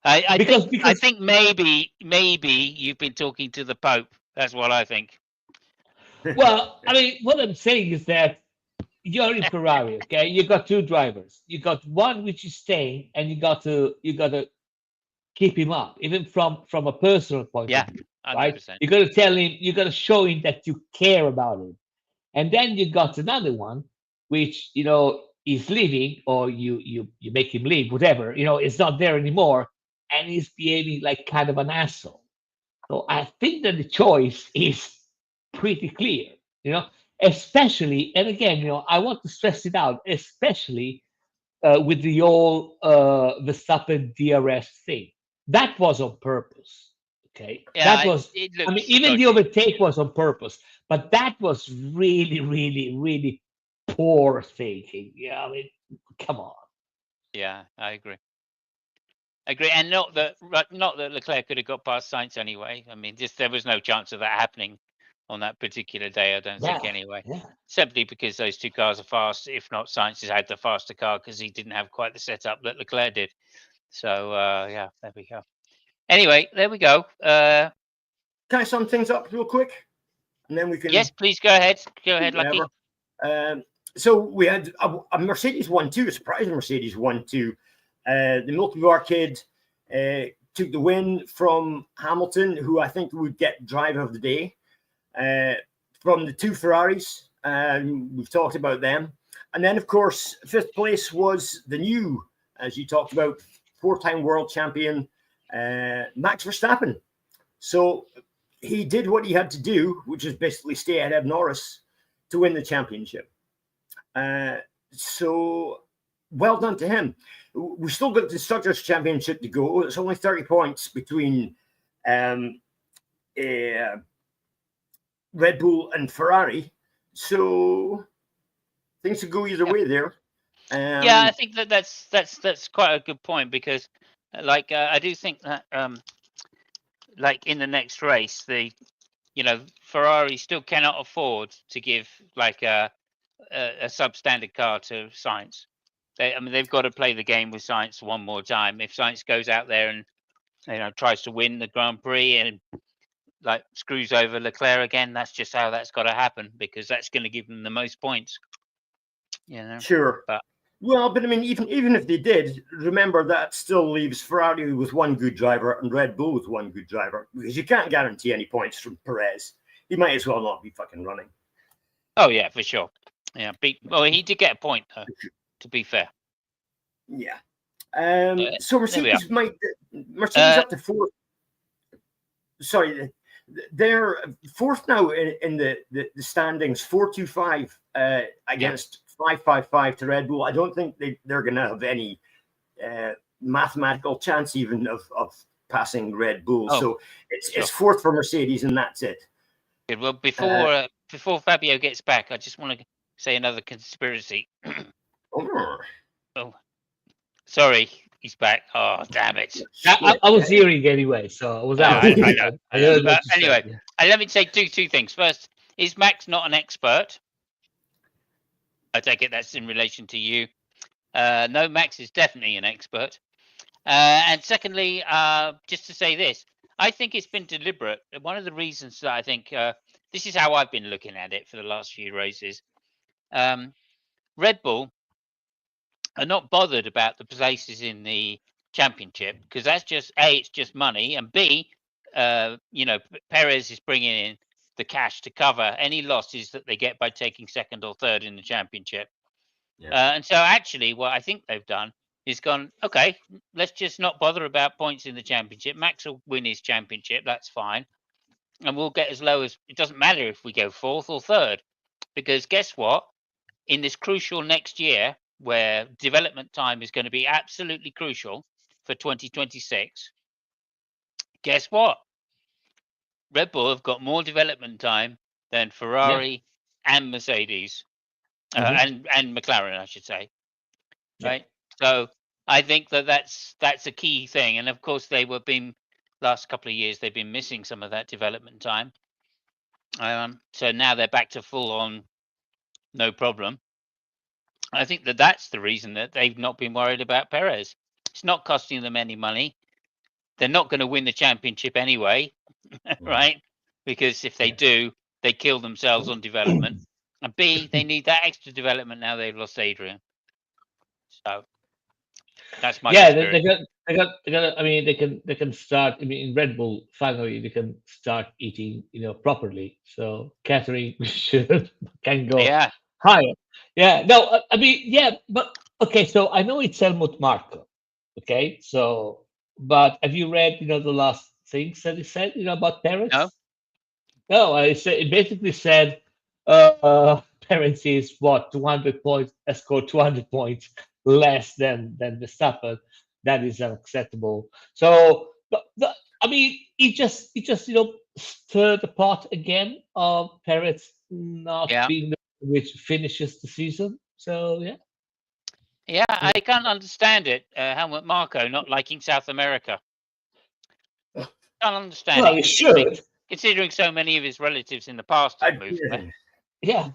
I Because think I because think maybe you've been talking to the Pope. That's what I think. well, I mean, what I'm saying is that you're in Ferrari, okay? You got 2 drivers. You got one which is staying, and you got to keep him up, even from a personal point of Yeah, view, right? 100%. You got to tell him, you got to show him that you care about him. And then you got another one, which is leaving, or you make him leave, whatever. It's not there anymore, and he's behaving like kind of an asshole. So I think that the choice is pretty clear. You know, especially, and again, I want to stress it out, especially with the whole Verstappen DRS thing. That was on purpose. Okay, that Yeah, was. it I mean, looks even the dodgy. overtake was on purpose, but that was really, really, really poor thinking. Yeah, I mean, come on. Yeah, I agree. I agree, and not that Leclerc could have got past Sainz anyway. I mean, just there was no chance of that happening on that particular day. I don't think Yeah, anyway. yeah. Simply because those two cars are fast. If not, Sainz has had the faster car because he didn't have quite the setup that Leclerc did. So yeah, there we go. Anyway, there we go. Can I sum things up real quick? And then we Yes, can please go ahead. Go do ahead, whatever. Lucky. So we had a Mercedes 1-2, a surprising Mercedes 1-2. The Milky Arcade took the win from Hamilton, who I think would get driver of the day. From the 2 Ferraris, we've talked about them. And then, of course, 5th place was the new, as you talked about, 4-time world champion, Max Verstappen. So he did what he had to do, which is basically stay ahead of Norris to win the championship. So well done to him. We still got the Constructors' Championship to go. It's only 30 points between Red Bull and Ferrari. So things could go either way there. Yeah, I think that's quite a good point because, like, I do think that, like in the next race, Ferrari still cannot afford to give like a substandard car to Sainz. I mean, they've got to play the game with Sainz one more time. If Sainz goes out there and tries to win the Grand Prix and like screws over Leclerc again, that's just how that's got to happen because that's going to give them the most points. Sure. But Well, but I mean, even if they did, remember that still leaves Ferrari with 1 good driver and Red Bull with 1 good driver because you can't guarantee any points from Perez. He might as well not be fucking running. oh yeah, for sure. Yeah, well, he did get a point though. To be fair. Yeah. So Mercedes Mercedes up to fourth. Sorry, they're fourth now in the standings, 4-2-5 against 5-5-5 to Red Bull. I don't think they're going to have any mathematical chance even of passing Red Bull. So it's fourth for Mercedes, and that's it. Good. Well, before Fabio gets back, I just want to say another conspiracy. Oh, sorry, he's back. Oh, damn it! I was hearing anyway, so I was out. I know. Anyway, let me say two things. First, is Max not an expert? I take it that's in relation to you. No, Max is definitely an expert. And secondly, just to say this, I think it's been deliberate. One of the reasons that I think this is how I've been looking at it for the last few races. Red Bull are not bothered about the places in the championship because that's just A, it's just money, and B, Perez is bringing in the cash to cover any losses that they get by taking second or third in the championship. And so actually what I think they've done is gone, okay, let's just not bother about points in the championship. Max will win his championship, that's fine. And we'll get as low as, it doesn't matter if we go fourth or third, because guess what? In this crucial next year, where development time is going to be absolutely crucial for 2026, guess what? Red Bull have got more development time than Ferrari and Mercedes, and McLaren, I should say. Right? So I think that's a key thing. And of course, last couple of years, they've been missing some of that development time. So now they're back to full on, no problem. I think that's the reason that they've not been worried about Perez. It's not costing them any money. They're not going to win the championship anyway, right? Because if they do, they kill themselves on development. And B, they need that extra development now they've lost Adrian. So that's my they got. I mean, they can start. I mean, in Red Bull, finally, they can start eating, properly. So catering can go higher. Yeah. No, I mean, but okay. So I know it's Helmut Marko. Okay. So, but have you read, the last things that he said, about Perez? No. It basically said, Perez is 200 points. Has scored 200 points less than Verstappen. That is unacceptable. So, I mean, he just stirred the pot again of Perez not being the which finishes the season. So I can't understand it. Helmut Marko not liking South America. Can't understand it. He should, considering so many of his relatives in the past have moved there. Yeah,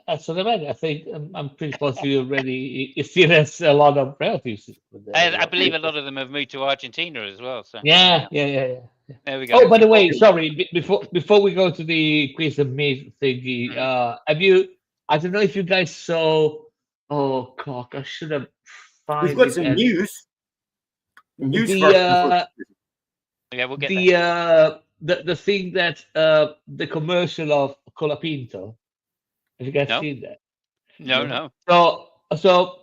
that's what I meant. I think I'm pretty positive already. He still has a lot of relatives. I believe a lot of them have moved to Argentina as well. So yeah. There we go. Oh, by the way, sorry. Before we go to the quiz and me thingy, have you? I don't know if you guys saw. Oh, cock! I should have. We've got some news. We'll get the thing that the commercial of Colapinto. Have you guys seen that? No. So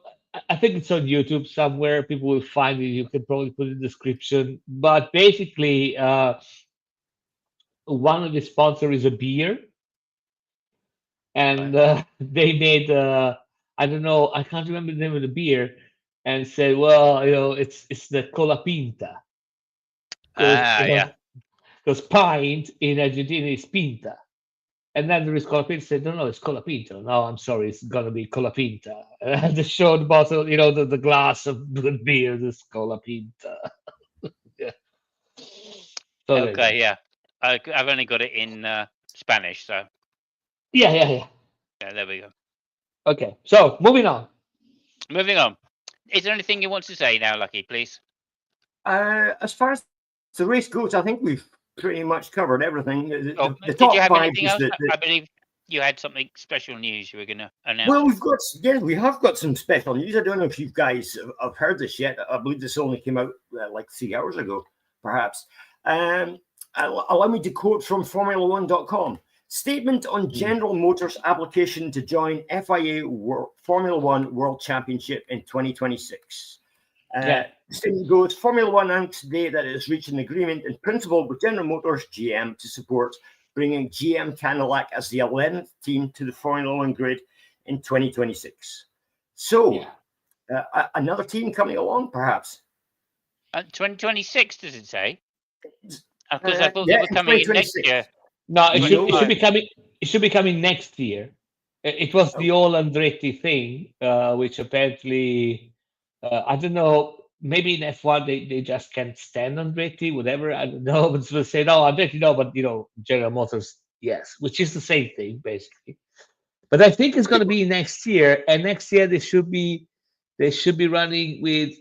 I think it's on YouTube somewhere. People will find it. You can probably put it in the description. But basically, one of the sponsors is a beer, and they made I don't know. I can't remember the name of the beer, and said, well, it's the Colapinta. Because pint in Argentina is pinta. And then there is Colapinta. Said, no, it's Colapinto. No, I'm sorry, it's gonna be Colapinta. And they showed the bottle, the glass of good beer, this Colapinta. So okay, I've only got it in Spanish, so. Yeah, there we go. Okay, so moving on. Is there anything you want to say now, Lucky, please? As far as the race goes, I think we've pretty much covered everything. Did you have anything else? I believe you had something special news you were going to announce. Well, we have got some special news. I don't know if you guys have heard this yet. I believe this only came out like 3 hours ago, perhaps. Allow me to quote from Formula1.com. Statement on General Motors application to join FIA Formula One World Championship in 2026. The statement goes, Formula One announced today that it has reached an agreement in principle with General Motors GM to support bringing GM Cadillac as the 11th team to the Formula One grid in 2026. So, another team coming along, perhaps. 2026, does it say? Because I thought they were coming in next year. No, it should be coming. It should be coming next year. It was the all Andretti thing, which apparently, I don't know. Maybe in F1 they just can't stand Andretti, whatever. I don't know. But they say no, Andretti no, but General Motors yes, which is the same thing basically. But I think it's going to be next year, and next year they should be running with.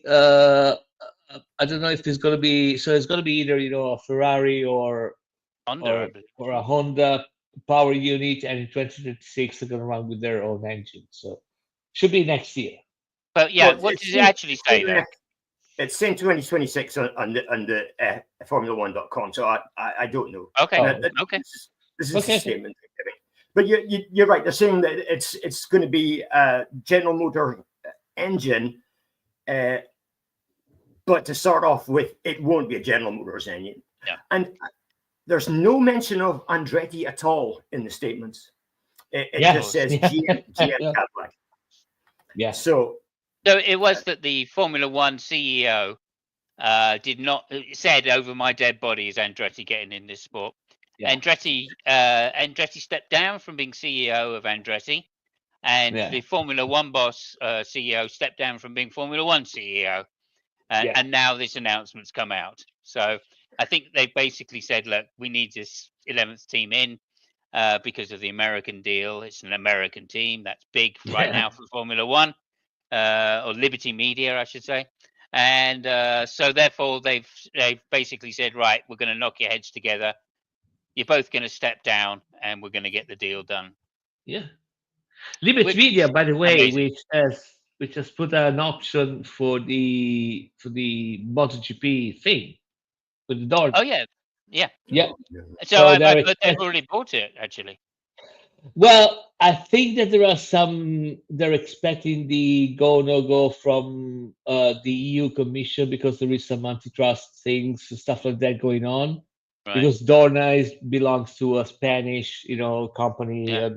I don't know if it's going to be. So it's going to be either a Ferrari or Honda, or a Honda power unit, and in 2026 they're going to run with their own engine. So should be next year. But yeah, what does it actually say there? It's saying 2026 on the Formula1.com, so I don't know. Okay, okay. This is a statement. But you're right. They're saying that it's going to be a General Motor engine, but to start off with, it won't be a General Motors engine. Yeah. And there's no mention of Andretti at all in the statements. It just says GM Cadillac. Yeah. So it was that the Formula One CEO said over my dead body is Andretti getting in this sport. Yeah. Andretti stepped down from being CEO of Andretti, and the Formula One boss CEO stepped down from being Formula One CEO, and now this announcement's come out. So I think they basically said, look, we need this 11th team in because of the American deal. It's an American team that's big right now for Formula One. Or Liberty Media, I should say, and so therefore they've basically said, right, we're going to knock your heads together. You're both going to step down, and we're going to get the deal done. Yeah, Liberty Media, by the way, which has put an option for the MotoGP thing with the door. Oh yeah. So I've heard they've already bought it actually. Well, I think that there are some. They're expecting the go no go from the EU Commission because there is some antitrust things and stuff like that going on. Right. Because Dorna belongs to a Spanish, company. Yeah.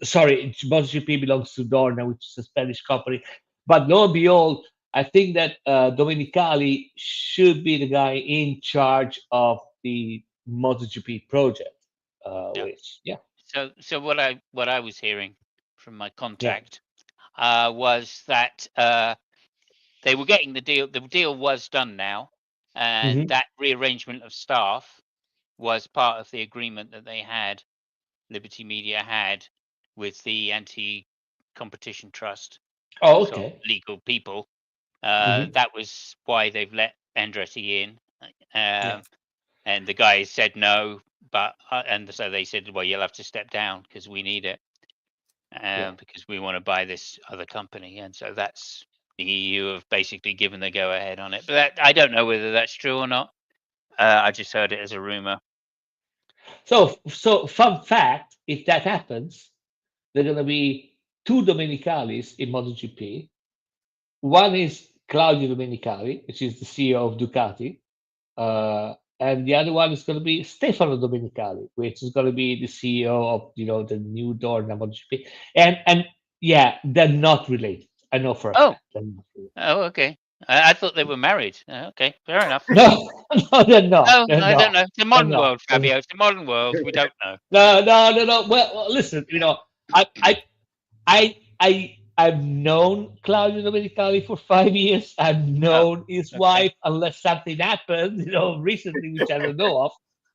Sorry, MotoGP belongs to Dorna, which is a Spanish company. But lo and behold, I think that Domenicali should be the guy in charge of the MotoGP project. So what I was hearing from my contact was that they were getting the deal. The deal was done now, and that rearrangement of staff was part of the agreement that they had, Liberty Media had, with the Anti-Competition Trust. Oh, okay. Sort of legal people. That was why they've let Andretti in, and the guy said no. But and so they said, well, you'll have to step down because we need it, because we want to buy this other company, and so that's the EU have basically given the go ahead on it. But I don't know whether that's true or not. I just heard it as a rumor. So fun fact: if that happens, there are going to be two Domenicalis in MotoGP. One is Claudio Domenicali, which is the CEO of Ducati. And the other one is going to be Stefano Domenicali, which is going to be the CEO of the new Dorna MotoGP. And they're not related. I know for a fact. Oh, okay. I thought they were married. Okay, fair enough. No, they're not. I don't know. It's a modern world, Fabio. It's a modern world. We don't know. No. Well, listen. I've known Claudio Domenicali for 5 years. I've known his wife, unless something happened, recently, which I don't know of.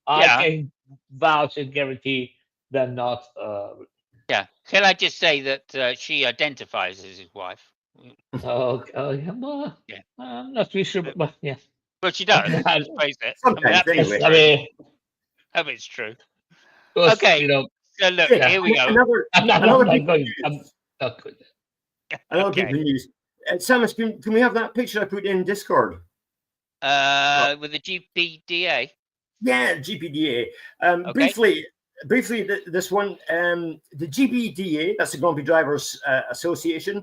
I can vouch and guarantee they're not. Yeah. Can I just say that she identifies as his wife? Well, I'm not really sure, but yeah. But she does. Let's face it. Anyway. I mean, it's true. Okay. So look, here we go. Another good news. Samus, can we have that picture I put in Discord? With the GPDA? Yeah, GPDA. Briefly, this one, the GPDA, that's the Grand Prix Drivers Association,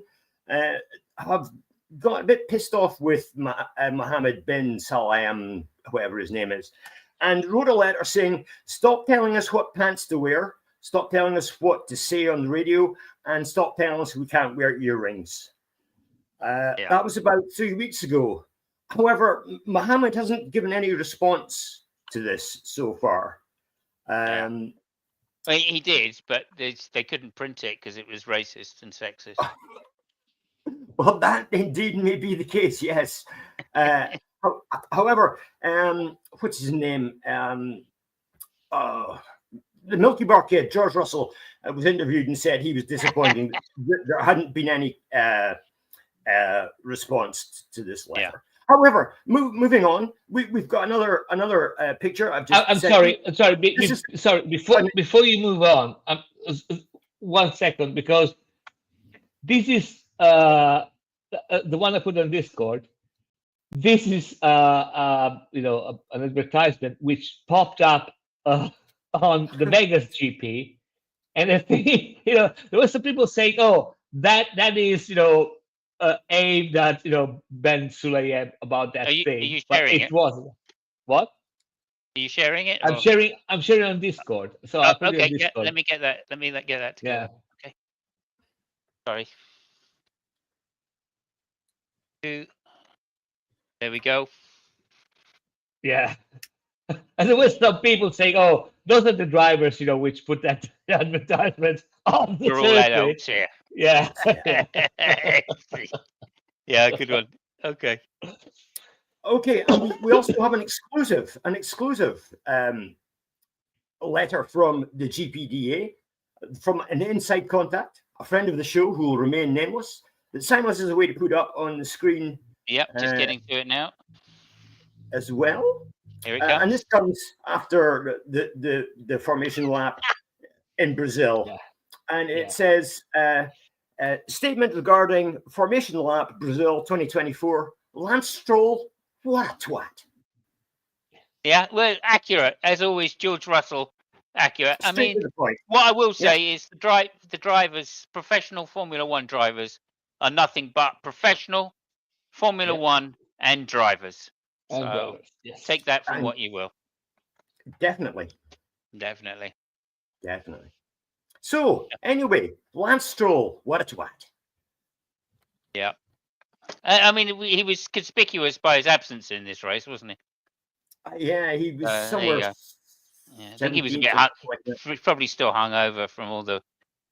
have got a bit pissed off with Mohammed bin Salem, whatever his name is, and wrote a letter saying, "Stop telling us what pants to wear. Stop telling us what to say on the radio, and stop telling us we can't wear earrings." That was about 3 weeks ago. However, Mohammed hasn't given any response to this so far. Well, he did, but they couldn't print it because it was racist and sexist. Well, that indeed may be the case, yes. However, what's his name? The Milky Bar kid, George Russell, was interviewed and said he was disappointed that there hadn't been any response to this letter. Yeah. However, moving on, we've got another picture. I'm sorry. Before you move on, 1 second, because this is the one I put on Discord. This is an advertisement which popped up on the Vegas GP, and I think there were some people saying, "Oh, that is aimed at Ben Sulayem about that thing." Are you sharing it? It wasn't. What? Are you sharing it? I'm sharing on Discord. So I'll put it on Discord. Yeah, let me get that. Let me get that together. Yeah. Okay. Sorry. There we go. Yeah. And there were some people saying, "Oh, those are the drivers, which put that advertisement on the circuit." Yeah. Yeah, good one. Okay. Okay, and we also have an exclusive letter from the GPDA, from an inside contact, a friend of the show who will remain nameless, that Simon has a way to put up on the screen. Yep, just getting to it now. As well. Here it comes. And this comes after the formation lap in Brazil. Yeah. And it says, statement regarding formation lap Brazil 2024, Lance Stroll, what a twat. Yeah, well, accurate. As always, George Russell, accurate. Straight to the point. What I will say is the drivers, professional Formula One drivers, are nothing but professional Formula One and drivers. So take that from what you will. Definitely. Definitely. So, anyway, Lance Stroll, what a twat. Yeah. I mean, he was conspicuous by his absence in this race, wasn't he? Yeah, he was somewhere. Yeah, I think he was a bit probably still hung over from all the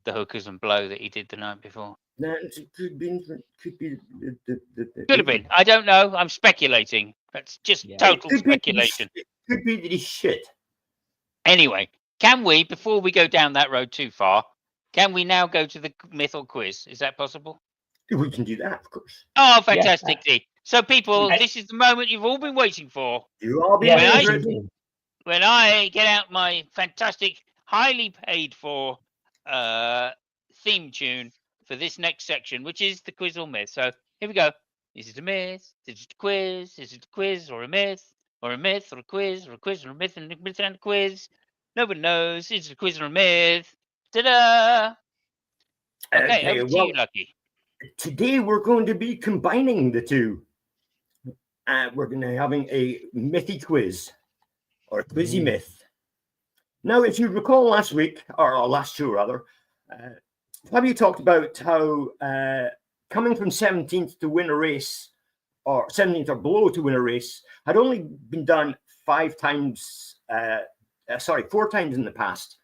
hookers and blow that he did the night before. No, it could be. Could have been. I don't know. I'm speculating. That's just total speculation. It could be that he's shit. Anyway, can we, before we go down that road too far, can we now go to the myth or quiz? Is that possible? We can do that, of course. Oh, fantastic. So, people, this is the moment you've all been waiting for. You all been waiting. When I get out my fantastic, highly paid for theme tune for this next section, which is the quiz or myth. So here we go. Is it a myth? Is it a quiz? Is it a quiz or a myth? Or a myth or a quiz or a quiz or a myth and a myth and a quiz? Nobody knows. Is it a quiz or a myth? Ta-da! Okay, over to you, Lucky. Today we're going to be combining the two. We're going to be having a mythy quiz, or a quizzy myth. Now, if you recall last week, or last show rather, Fabio talked about how coming from 17th to win a race, or 17th or below to win a race, had only been done 4 times in the past.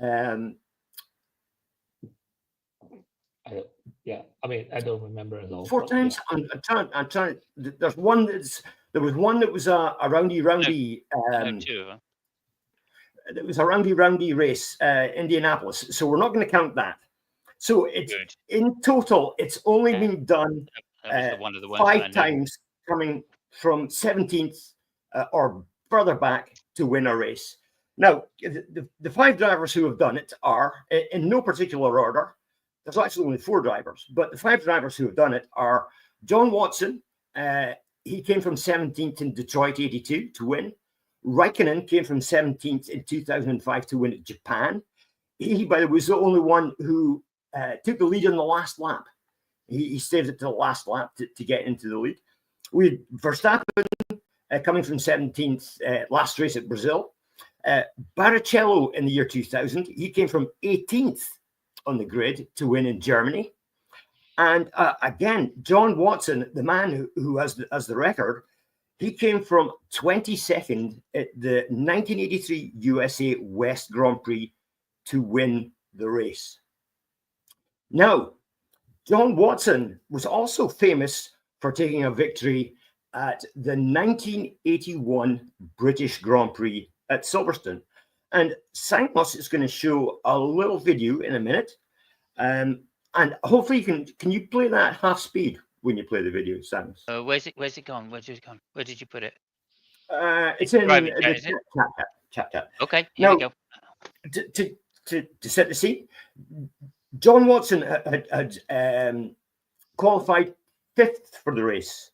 I don't remember at all. 4 times. Yeah. I'm trying. There was one that was a roundy. Two of them. It was a roundy race, Indianapolis. So we're not going to count that. So it's in total, it's only been done 5 times, coming from 17th or further back to win a race. Now, the 5 drivers who have done it are, in no particular order, there's actually only 4 drivers, but the 5 drivers who have done it are John Watson. He came from 17th in Detroit 82 to win. Raikkonen came from 17th in 2005 to win at Japan. He, by the way, was the only one who took the lead on the last lap He saved it to the last lap to get into the lead. We had Verstappen coming from 17th last race at Brazil. Barrichello in the year 2000, he came from 18th on the grid to win in Germany. And again, John Watson, the man who has the record, he came from 22nd at the 1983 USA West Grand Prix to win the race. Now, John Watson was also famous for taking a victory at the 1981 British Grand Prix at Silverstone. And Simos is going to show a little video in a minute. And hopefully can you play that half speed when you play the video, Simos? Where's it gone? Where did you put it? It's in the chat. Okay, here we go. To set the scene, John Watson had qualified 5th for the race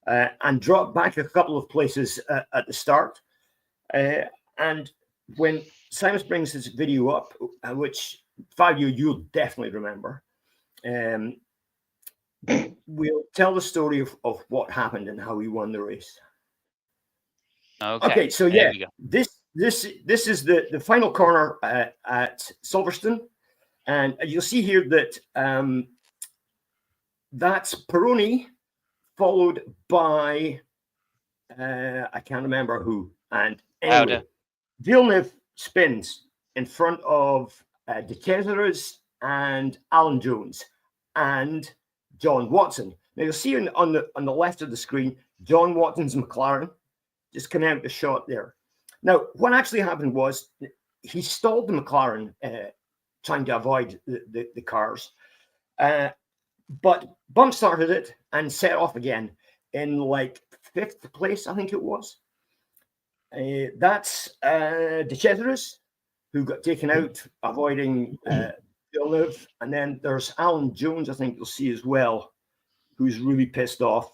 and dropped back a couple of places at the start. And when Simon brings this video up, which Fabio, you'll definitely remember, we'll tell the story of what happened and how he won the race. Okay, so yeah, this is the final corner at Silverstone, and you'll see here that that's Peroni, followed by I can't remember who, and anyway, Villeneuve spins in front of De Cesaris and Alan Jones and John Watson. Now you'll see on the left of the screen, John Watson's McLaren just coming out the shot there. Now, what actually happened was he stalled the McLaren trying to avoid the cars, but bump started it and set off again in like 5th place, I think it was. That's De Cesaris, who got taken out avoiding Villeneuve, and then there's Alan Jones, I think you'll see as well, who's really pissed off,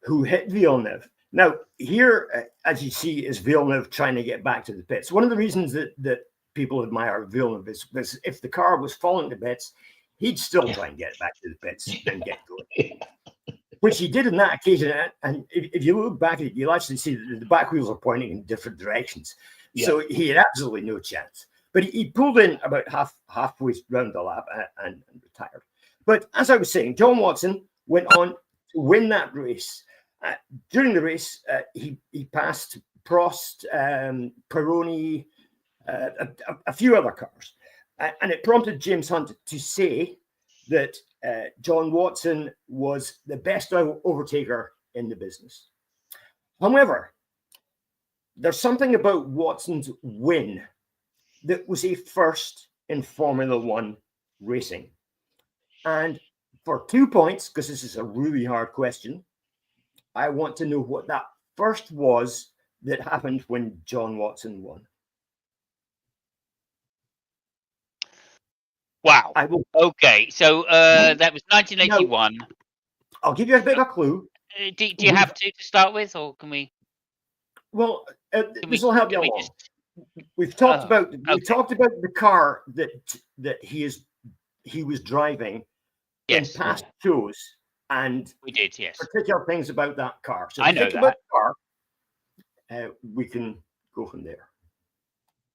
who hit Villeneuve. Now, here, as you see, is Villeneuve trying to get back to the pits. One of the reasons that people admire Villeneuve is if the car was falling to bits, he'd still try and get back to the pits and get going, which he did on that occasion. And if you look back at it, you'll actually see that the back wheels are pointing in different directions. Yeah. So he had absolutely no chance. But he pulled in about halfway around the lap and retired. But as I was saying, John Watson went on to win that race. During the race, he passed Prost, Peroni, a few other cars. And it prompted James Hunt to say that John Watson was the best overtaker in the business. However, there's something about Watson's win that was a first in Formula One racing. And for 2 points, because this is a really hard question, I want to know what that first was that happened when John Watson won. Wow. Okay, so that was 1981. Now, I'll give you a bit of a clue. Do you have to start with, or can we? Well, this will help you along. We've talked about the car that he was driving in past shows, and we did, yes. Particular things about that car. So I know that. About the car, we can go from there.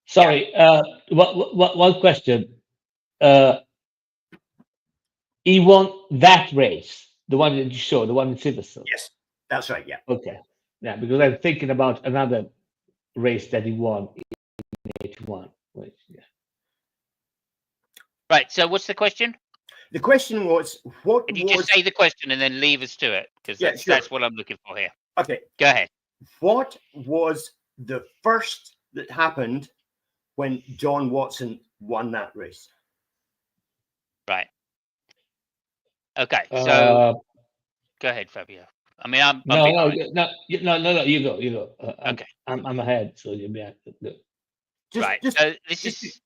Sorry, one question. He won that race, the one that you showed, the one in Silverstone. Yes, that's right. Yeah. Okay. Yeah, because I'm thinking about another race that he won in 81. Yeah. Right. So, what's the question? The question was, what? Can you just say the question and then leave us to it? Because that's what I'm looking for here. Okay. Go ahead. What was the first that happened when John Watson won that race? Right. Okay. So, go ahead, Fabio. I mean, I'm no. You go. Okay. I'm ahead, so you'll be at right. This is.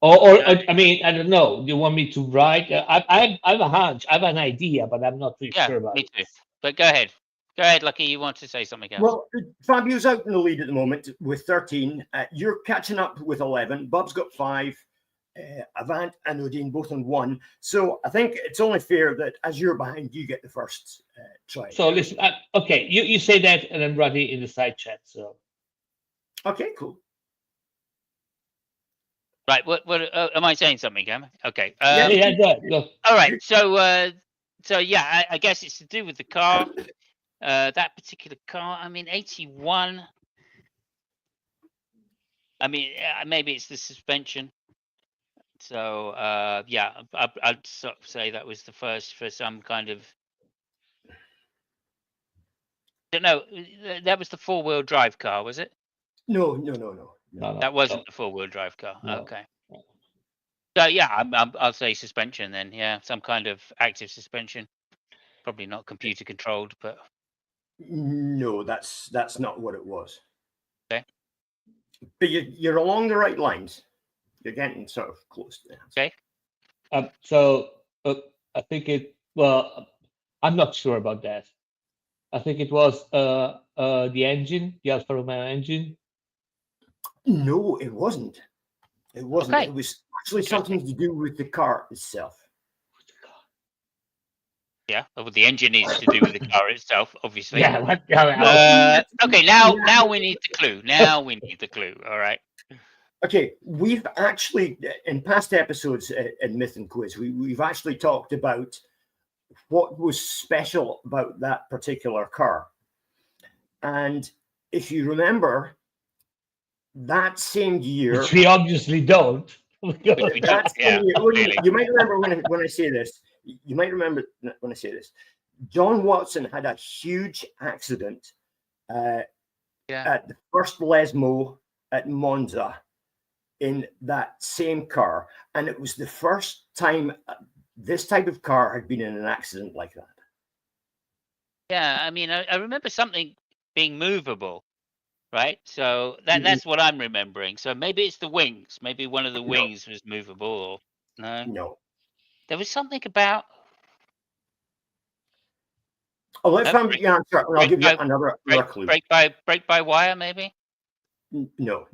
Or I mean, I don't know. Do you want me to write? I have a hunch. I have an idea, but I'm not really sure about it. Me too. But go ahead. Go ahead, Lucky. You want to say something else? Well, Fabio's out in the lead at the moment with 13. You're catching up with 11. Bob's got 5. Avant and Odin both on 1. So I think it's only fair that as you're behind, you get the first try. So listen, okay, you say that, and I'm ready in the side chat. So Okay, cool. Right. What am I saying something, Cam? Okay. Go. All right. So yeah, I guess it's to do with the car. That particular car. I mean, 81. I mean, maybe it's the suspension. So yeah, I'd sort of say that was the first for some kind of. I don't know. That was the 4-wheel drive car, was it? No. That wasn't the 4-wheel drive car. No. Okay. So yeah, I'll say suspension then. Yeah, some kind of active suspension. Probably not computer controlled, but No, that's not what it was. okay. But you're along the right lines. You're getting sort of close to the answer. Okay. So I think it. Well, I'm not sure about that. I think it was the engine, the Alfa Romeo engine. No, it wasn't. It wasn't. Okay. It was actually something to do with the car itself. Yeah, well, the engine is to do with the car itself, obviously. Yeah. Okay, now we need the clue. Now we need the clue. All right. Okay, we've actually in past episodes in Myth and Quiz, we've actually talked about what was special about that particular car. And if you remember, that same year, Which we obviously don't. that same year, you might remember when I say this. You might remember when I say this. John Watson had a huge accident at the first Lesmo at Monza in that same car, and it was the first time this type of car had been in an accident like that. Yeah, I mean, I remember something being movable, right? So that's what I'm remembering. So maybe it's the wings. Maybe one of the wings was movable. Or No. There was something about. Oh, let's find the answer, and I'll give you another clue. Brake by wire, maybe. No.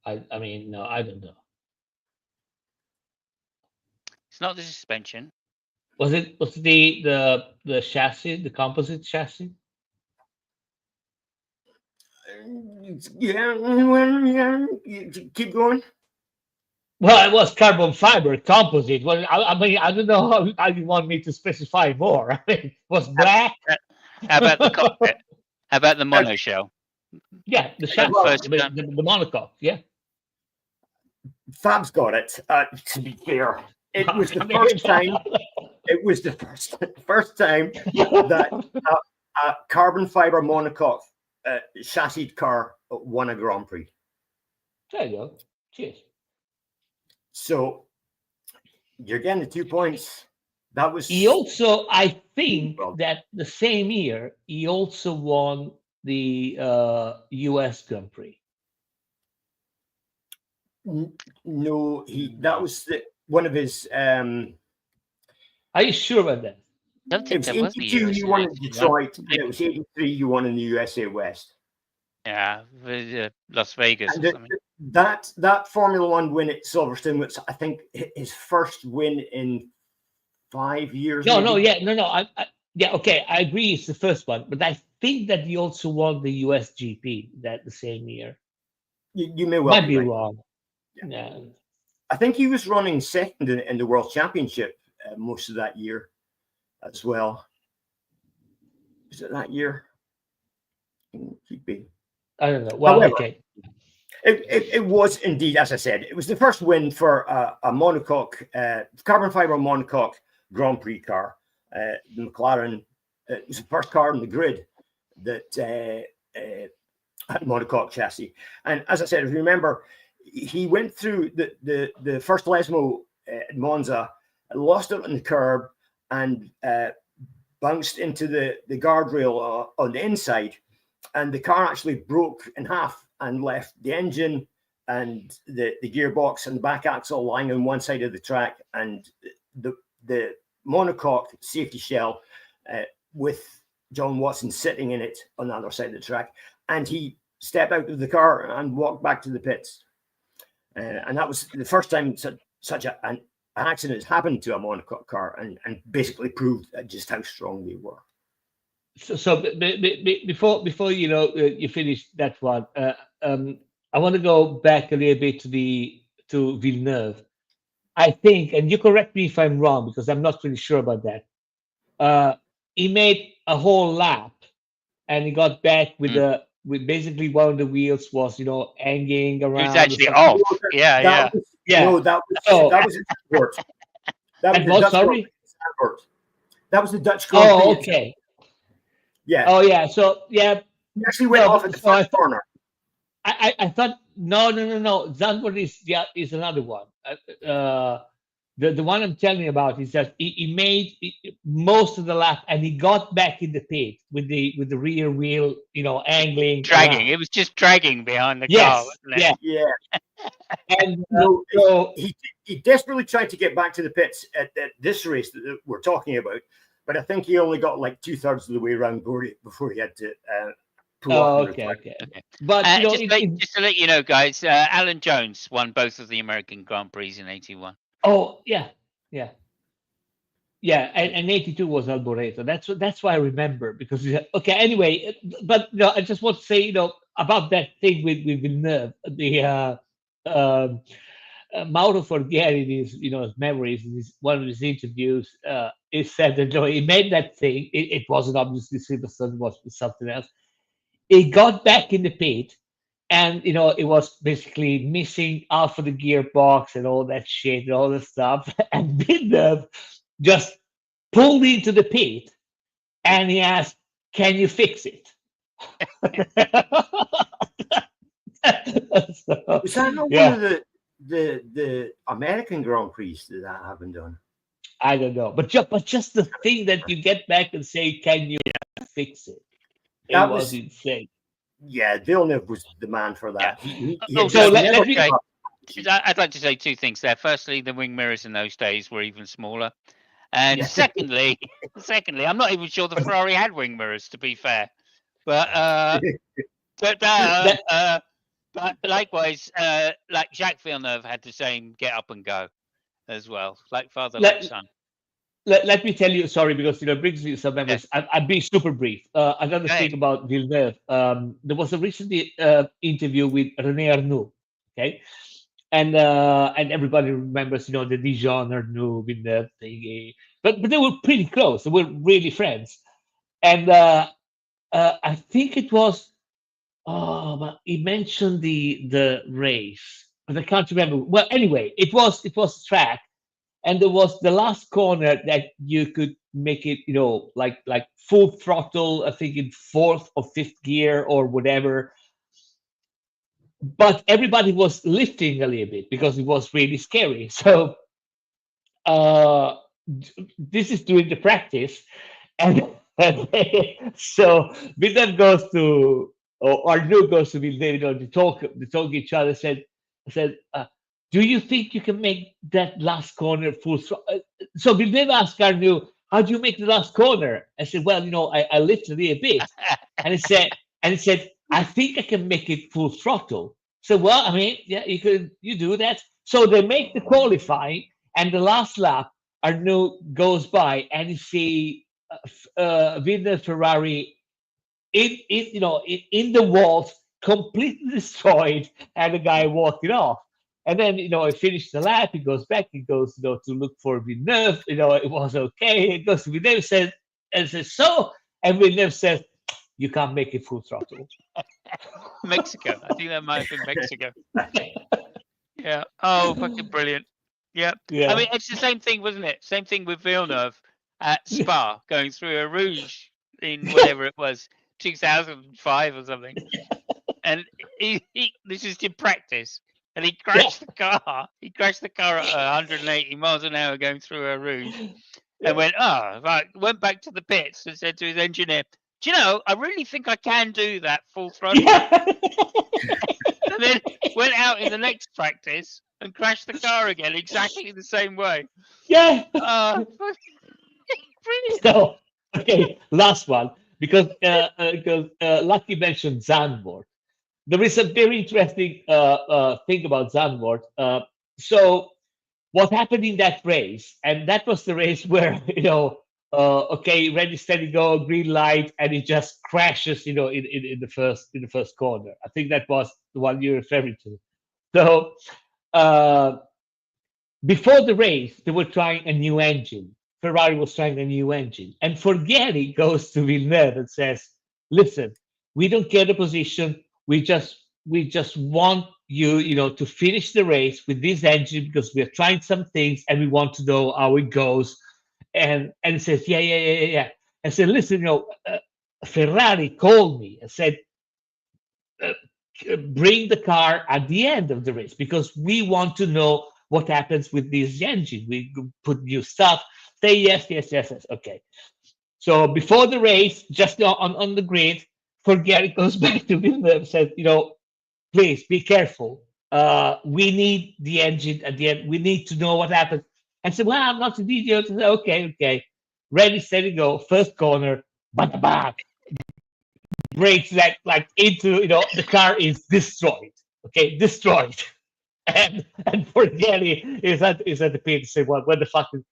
I mean, no, I don't know. It's not the suspension. Was it the chassis, the composite chassis? Yeah. Keep going. Well, it was carbon fiber composite. Well, I mean, I don't know how you want me to specify more. I mean, it was black. How about the cockpit? How about the monoshell? Yeah, the chassis, the monocoque. Yeah. Fab's got it. To be fair, it was the first time. It was the first time that a carbon fiber monocoque chassis car won a Grand Prix. There you go. Cheers. So you're getting the 2 points. That was. He also, I think, that the same year he also won the U.S. Grand Prix. No, that was one of his. Are you sure about that? Don't It think was 82 you won in Detroit, and it was 83 you won in the USA West. Yeah, Las Vegas or something. That Formula One win at Silverstone was, I think, his first win in 5 years. No. Yeah, okay, I agree. It's the first one, but I think that he also won the US GP that the same year. You may well be wrong. Yeah. I think he was running second in the World Championship most of that year as well. Is it that year? Could be. I don't know. Well, however, okay. It was indeed, as I said, it was the first win for a monocoque, carbon fiber monocoque Grand Prix car. The McLaren, it was the first car on the grid that had monocoque chassis. And as I said, if you remember, he went through the first Lesmo at Monza, lost it on the curb, and bounced into the guardrail on the inside. And the car actually broke in half and left the engine and the gearbox and the back axle lying on one side of the track, and the monocoque safety shell with John Watson sitting in it on the other side of the track, and he stepped out of the car and walked back to the pits. And that was the first time such an accident has happened to a monocoque car, and basically proved just how strong they were. So before you finish that one, I want to go back a little bit to Villeneuve. I think, and you correct me if I'm wrong because I'm not really sure about that. He made a whole lap, and he got back with basically one of the wheels was hanging around. It was actually off. Yeah. That was his sport. That was the Dutch sorry? That was the Dutch Grand Prix. Oh, okay. Yeah. Oh, yeah. So yeah, he actually went off at the first corner. I thought no. Zandvoort is another one. The one I'm telling you about is that he made most of the lap, and he got back in the pit with the rear wheel, angling, dragging. around. It was just dragging behind the car, wasn't it? Yeah. And so he desperately tried to get back to the pits at this race that we're talking about, but I think he only got like 2/3 of the way around before he had to pull off. Okay. But just to let you know, guys, Alan Jones won both of the American Grand Prix in '81. Oh yeah, and '82 was Alboreto. That's why I remember, because okay. Anyway, but I just want to say about that thing with Villeneuve, the Mauro Forghieri, his memories, in one of his interviews, he said that he made that thing. It wasn't obviously Silverstone, it was something else. He got back in the pit, and it was basically missing half of the gearbox and all that shit and all the stuff. And Villeneuve just pulled into the pit, and he asked, "Can you fix it?" Was that not one of the American Grand Prix that happened on? I don't know, but just the thing that you get back and say, "Can you fix it?" That was insane. Yeah, Villeneuve was the man for that. I'd like to say two things there. Firstly, the wing mirrors in those days were even smaller, and secondly, I'm not even sure the Ferrari had wing mirrors, to be fair. But likewise, like Jacques Villeneuve had the same get up and go as well, like father, like son. Let me tell you, sorry, because it brings me some memories. I'll be super brief. Another thing about Villeneuve, there was a recent interview with René Arnoux, okay, and everybody remembers, the Dijon Arnoux Villeneuve thing, but they were pretty close. They were really friends, and I think it was, but he mentioned the race, but I can't remember. Well, anyway, it was a track. And there was the last corner that you could make it, like full throttle, I think in 4th or 5th gear or whatever. But everybody was lifting a little bit because it was really scary. So this is during the practice. And so Villeneuve goes to, or Arnoux goes to Villeneuve, they talk each other, said, "Do you think you can make that last corner full throttle?" So Villeneuve asked Arnoux, "How do you make the last corner?" I said, "Well, I lift a little bit." And he said, "I think I can make it full throttle." So, well, I mean, yeah, you do that. So they make the qualifying, and the last lap, Arnoux goes by, and you see Villeneuve Ferrari in the walls, completely destroyed, and the guy walking off. And then, he finished the lap, he goes back, he goes, to look for Villeneuve, it was okay. He goes to Villeneuve, says, "So," and Villeneuve says, "You can't make it full throttle." Mexico. I think that might have been Mexico. Yeah. Oh, fucking brilliant. Yeah. I mean, it's the same thing, wasn't it? Same thing with Villeneuve at Spa, going through a Rouge in whatever it was, 2005 or something. And this is in practice. And he crashed the car. He crashed the car at 180 miles an hour going through a Rouge, and went back to the pits and said to his engineer, "Do you know, I really think I can do that full throttle." And then went out in the next practice and crashed the car again exactly the same way. Yeah. Brilliant. So, okay, last one. because Lucky mentioned Zandvoort. There is a very interesting thing about Zandvoort. So what happened in that race, and that was the race where okay, ready, steady, go, green light, and it just crashes, in the first corner. I think that was the one you're referring to. So uh, before the race, they were trying a new engine. Ferrari was trying a new engine, and Forghieri goes to Villeneuve and says, "Listen, we don't care the position. We just want you, to finish the race with this engine because we are trying some things and we want to know how it goes." And he says, "Yeah, yeah, yeah, yeah, yeah." I said, "Listen, Ferrari called me and said, uh, bring the car at the end of the race because we want to know what happens with this engine. We put new stuff." Say yes, yes, yes, yes. Okay. So before the race, just on the grid, Forghieri goes back to Villeneuve and says, please be careful. We need the engine at the end. We need to know what happens. And said, well, I'm not an idiot. I said, okay, okay. Ready, steady, go. First corner, but brakes like into, the car is destroyed. Okay, destroyed. And Forghieri is at the pit to say, well, what the fuck is,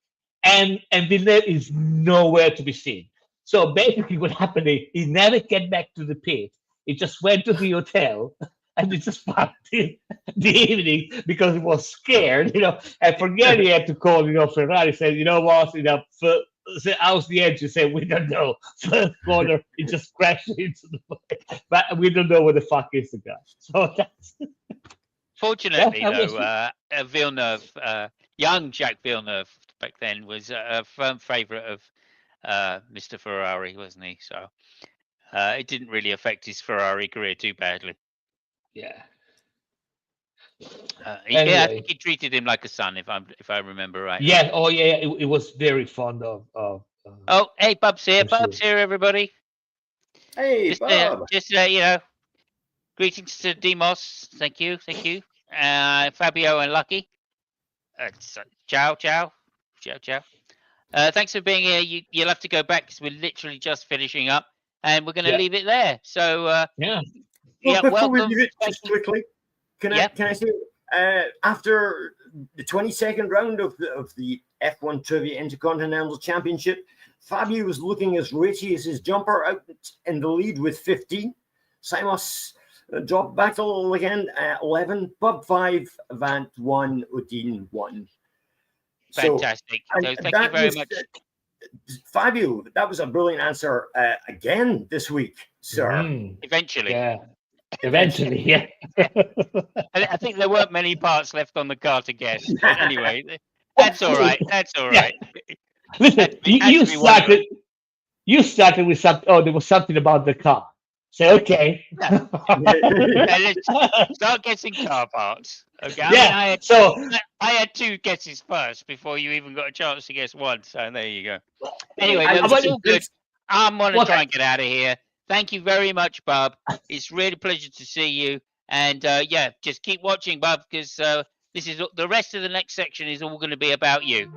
and Villeneuve is nowhere to be seen. So basically, what happened is he never came back to the pit. He just went to the hotel and he just partied the evening because he was scared, And Forghieri had to call, Ferrari, said, you know what, say, how's the engine? Say, we don't know. First corner, it just crashed into but we don't know what the fuck is the guy. So that's Fortunately, that was though, Villeneuve, young Jacques Villeneuve back then was a firm favourite of Mr. Ferrari, wasn't he? So it didn't really affect his Ferrari career too badly. yeah. I Anyway, think he treated him like a son, if I remember right. yeah. Oh, yeah. It was very fond of. Oh, hey, Bub's here. I'm sure. Bub's here, everybody. Hey, Bob. Just greetings to Demos. Thank you, Fabio and Lucky. Ciao, ciao, ciao, ciao. Thanks for being here. You'll have to go back because we're literally just finishing up, and we're going to leave it there. So yeah. Well, before welcome. we leave it, just quickly, can I say after the 22nd round of the F1 Trivia Intercontinental Championship, Fabio was looking as richy as his jumper, out in the lead with 15. Simos dropped back a little again, 11. Bob 5, Vant 1, Odin 1. Fantastic. So thank you very much. Fabio, that was a brilliant answer again this week, sir. Eventually. Yeah. Eventually, yeah. I think there weren't many parts left on the car to guess. But anyway, that's all right. That's all right. Listen, you started with something. Oh, there was something about the car. Say, okay. Let's start guessing car parts. Okay. Yeah. I had two guesses first before you even got a chance to guess one. So there you go. Anyway, all good. I'm going to try and get out of here. Thank you very much, Bob. It's really a pleasure to see you. And just keep watching, Bob, because this is the rest of the next section is all going to be about you.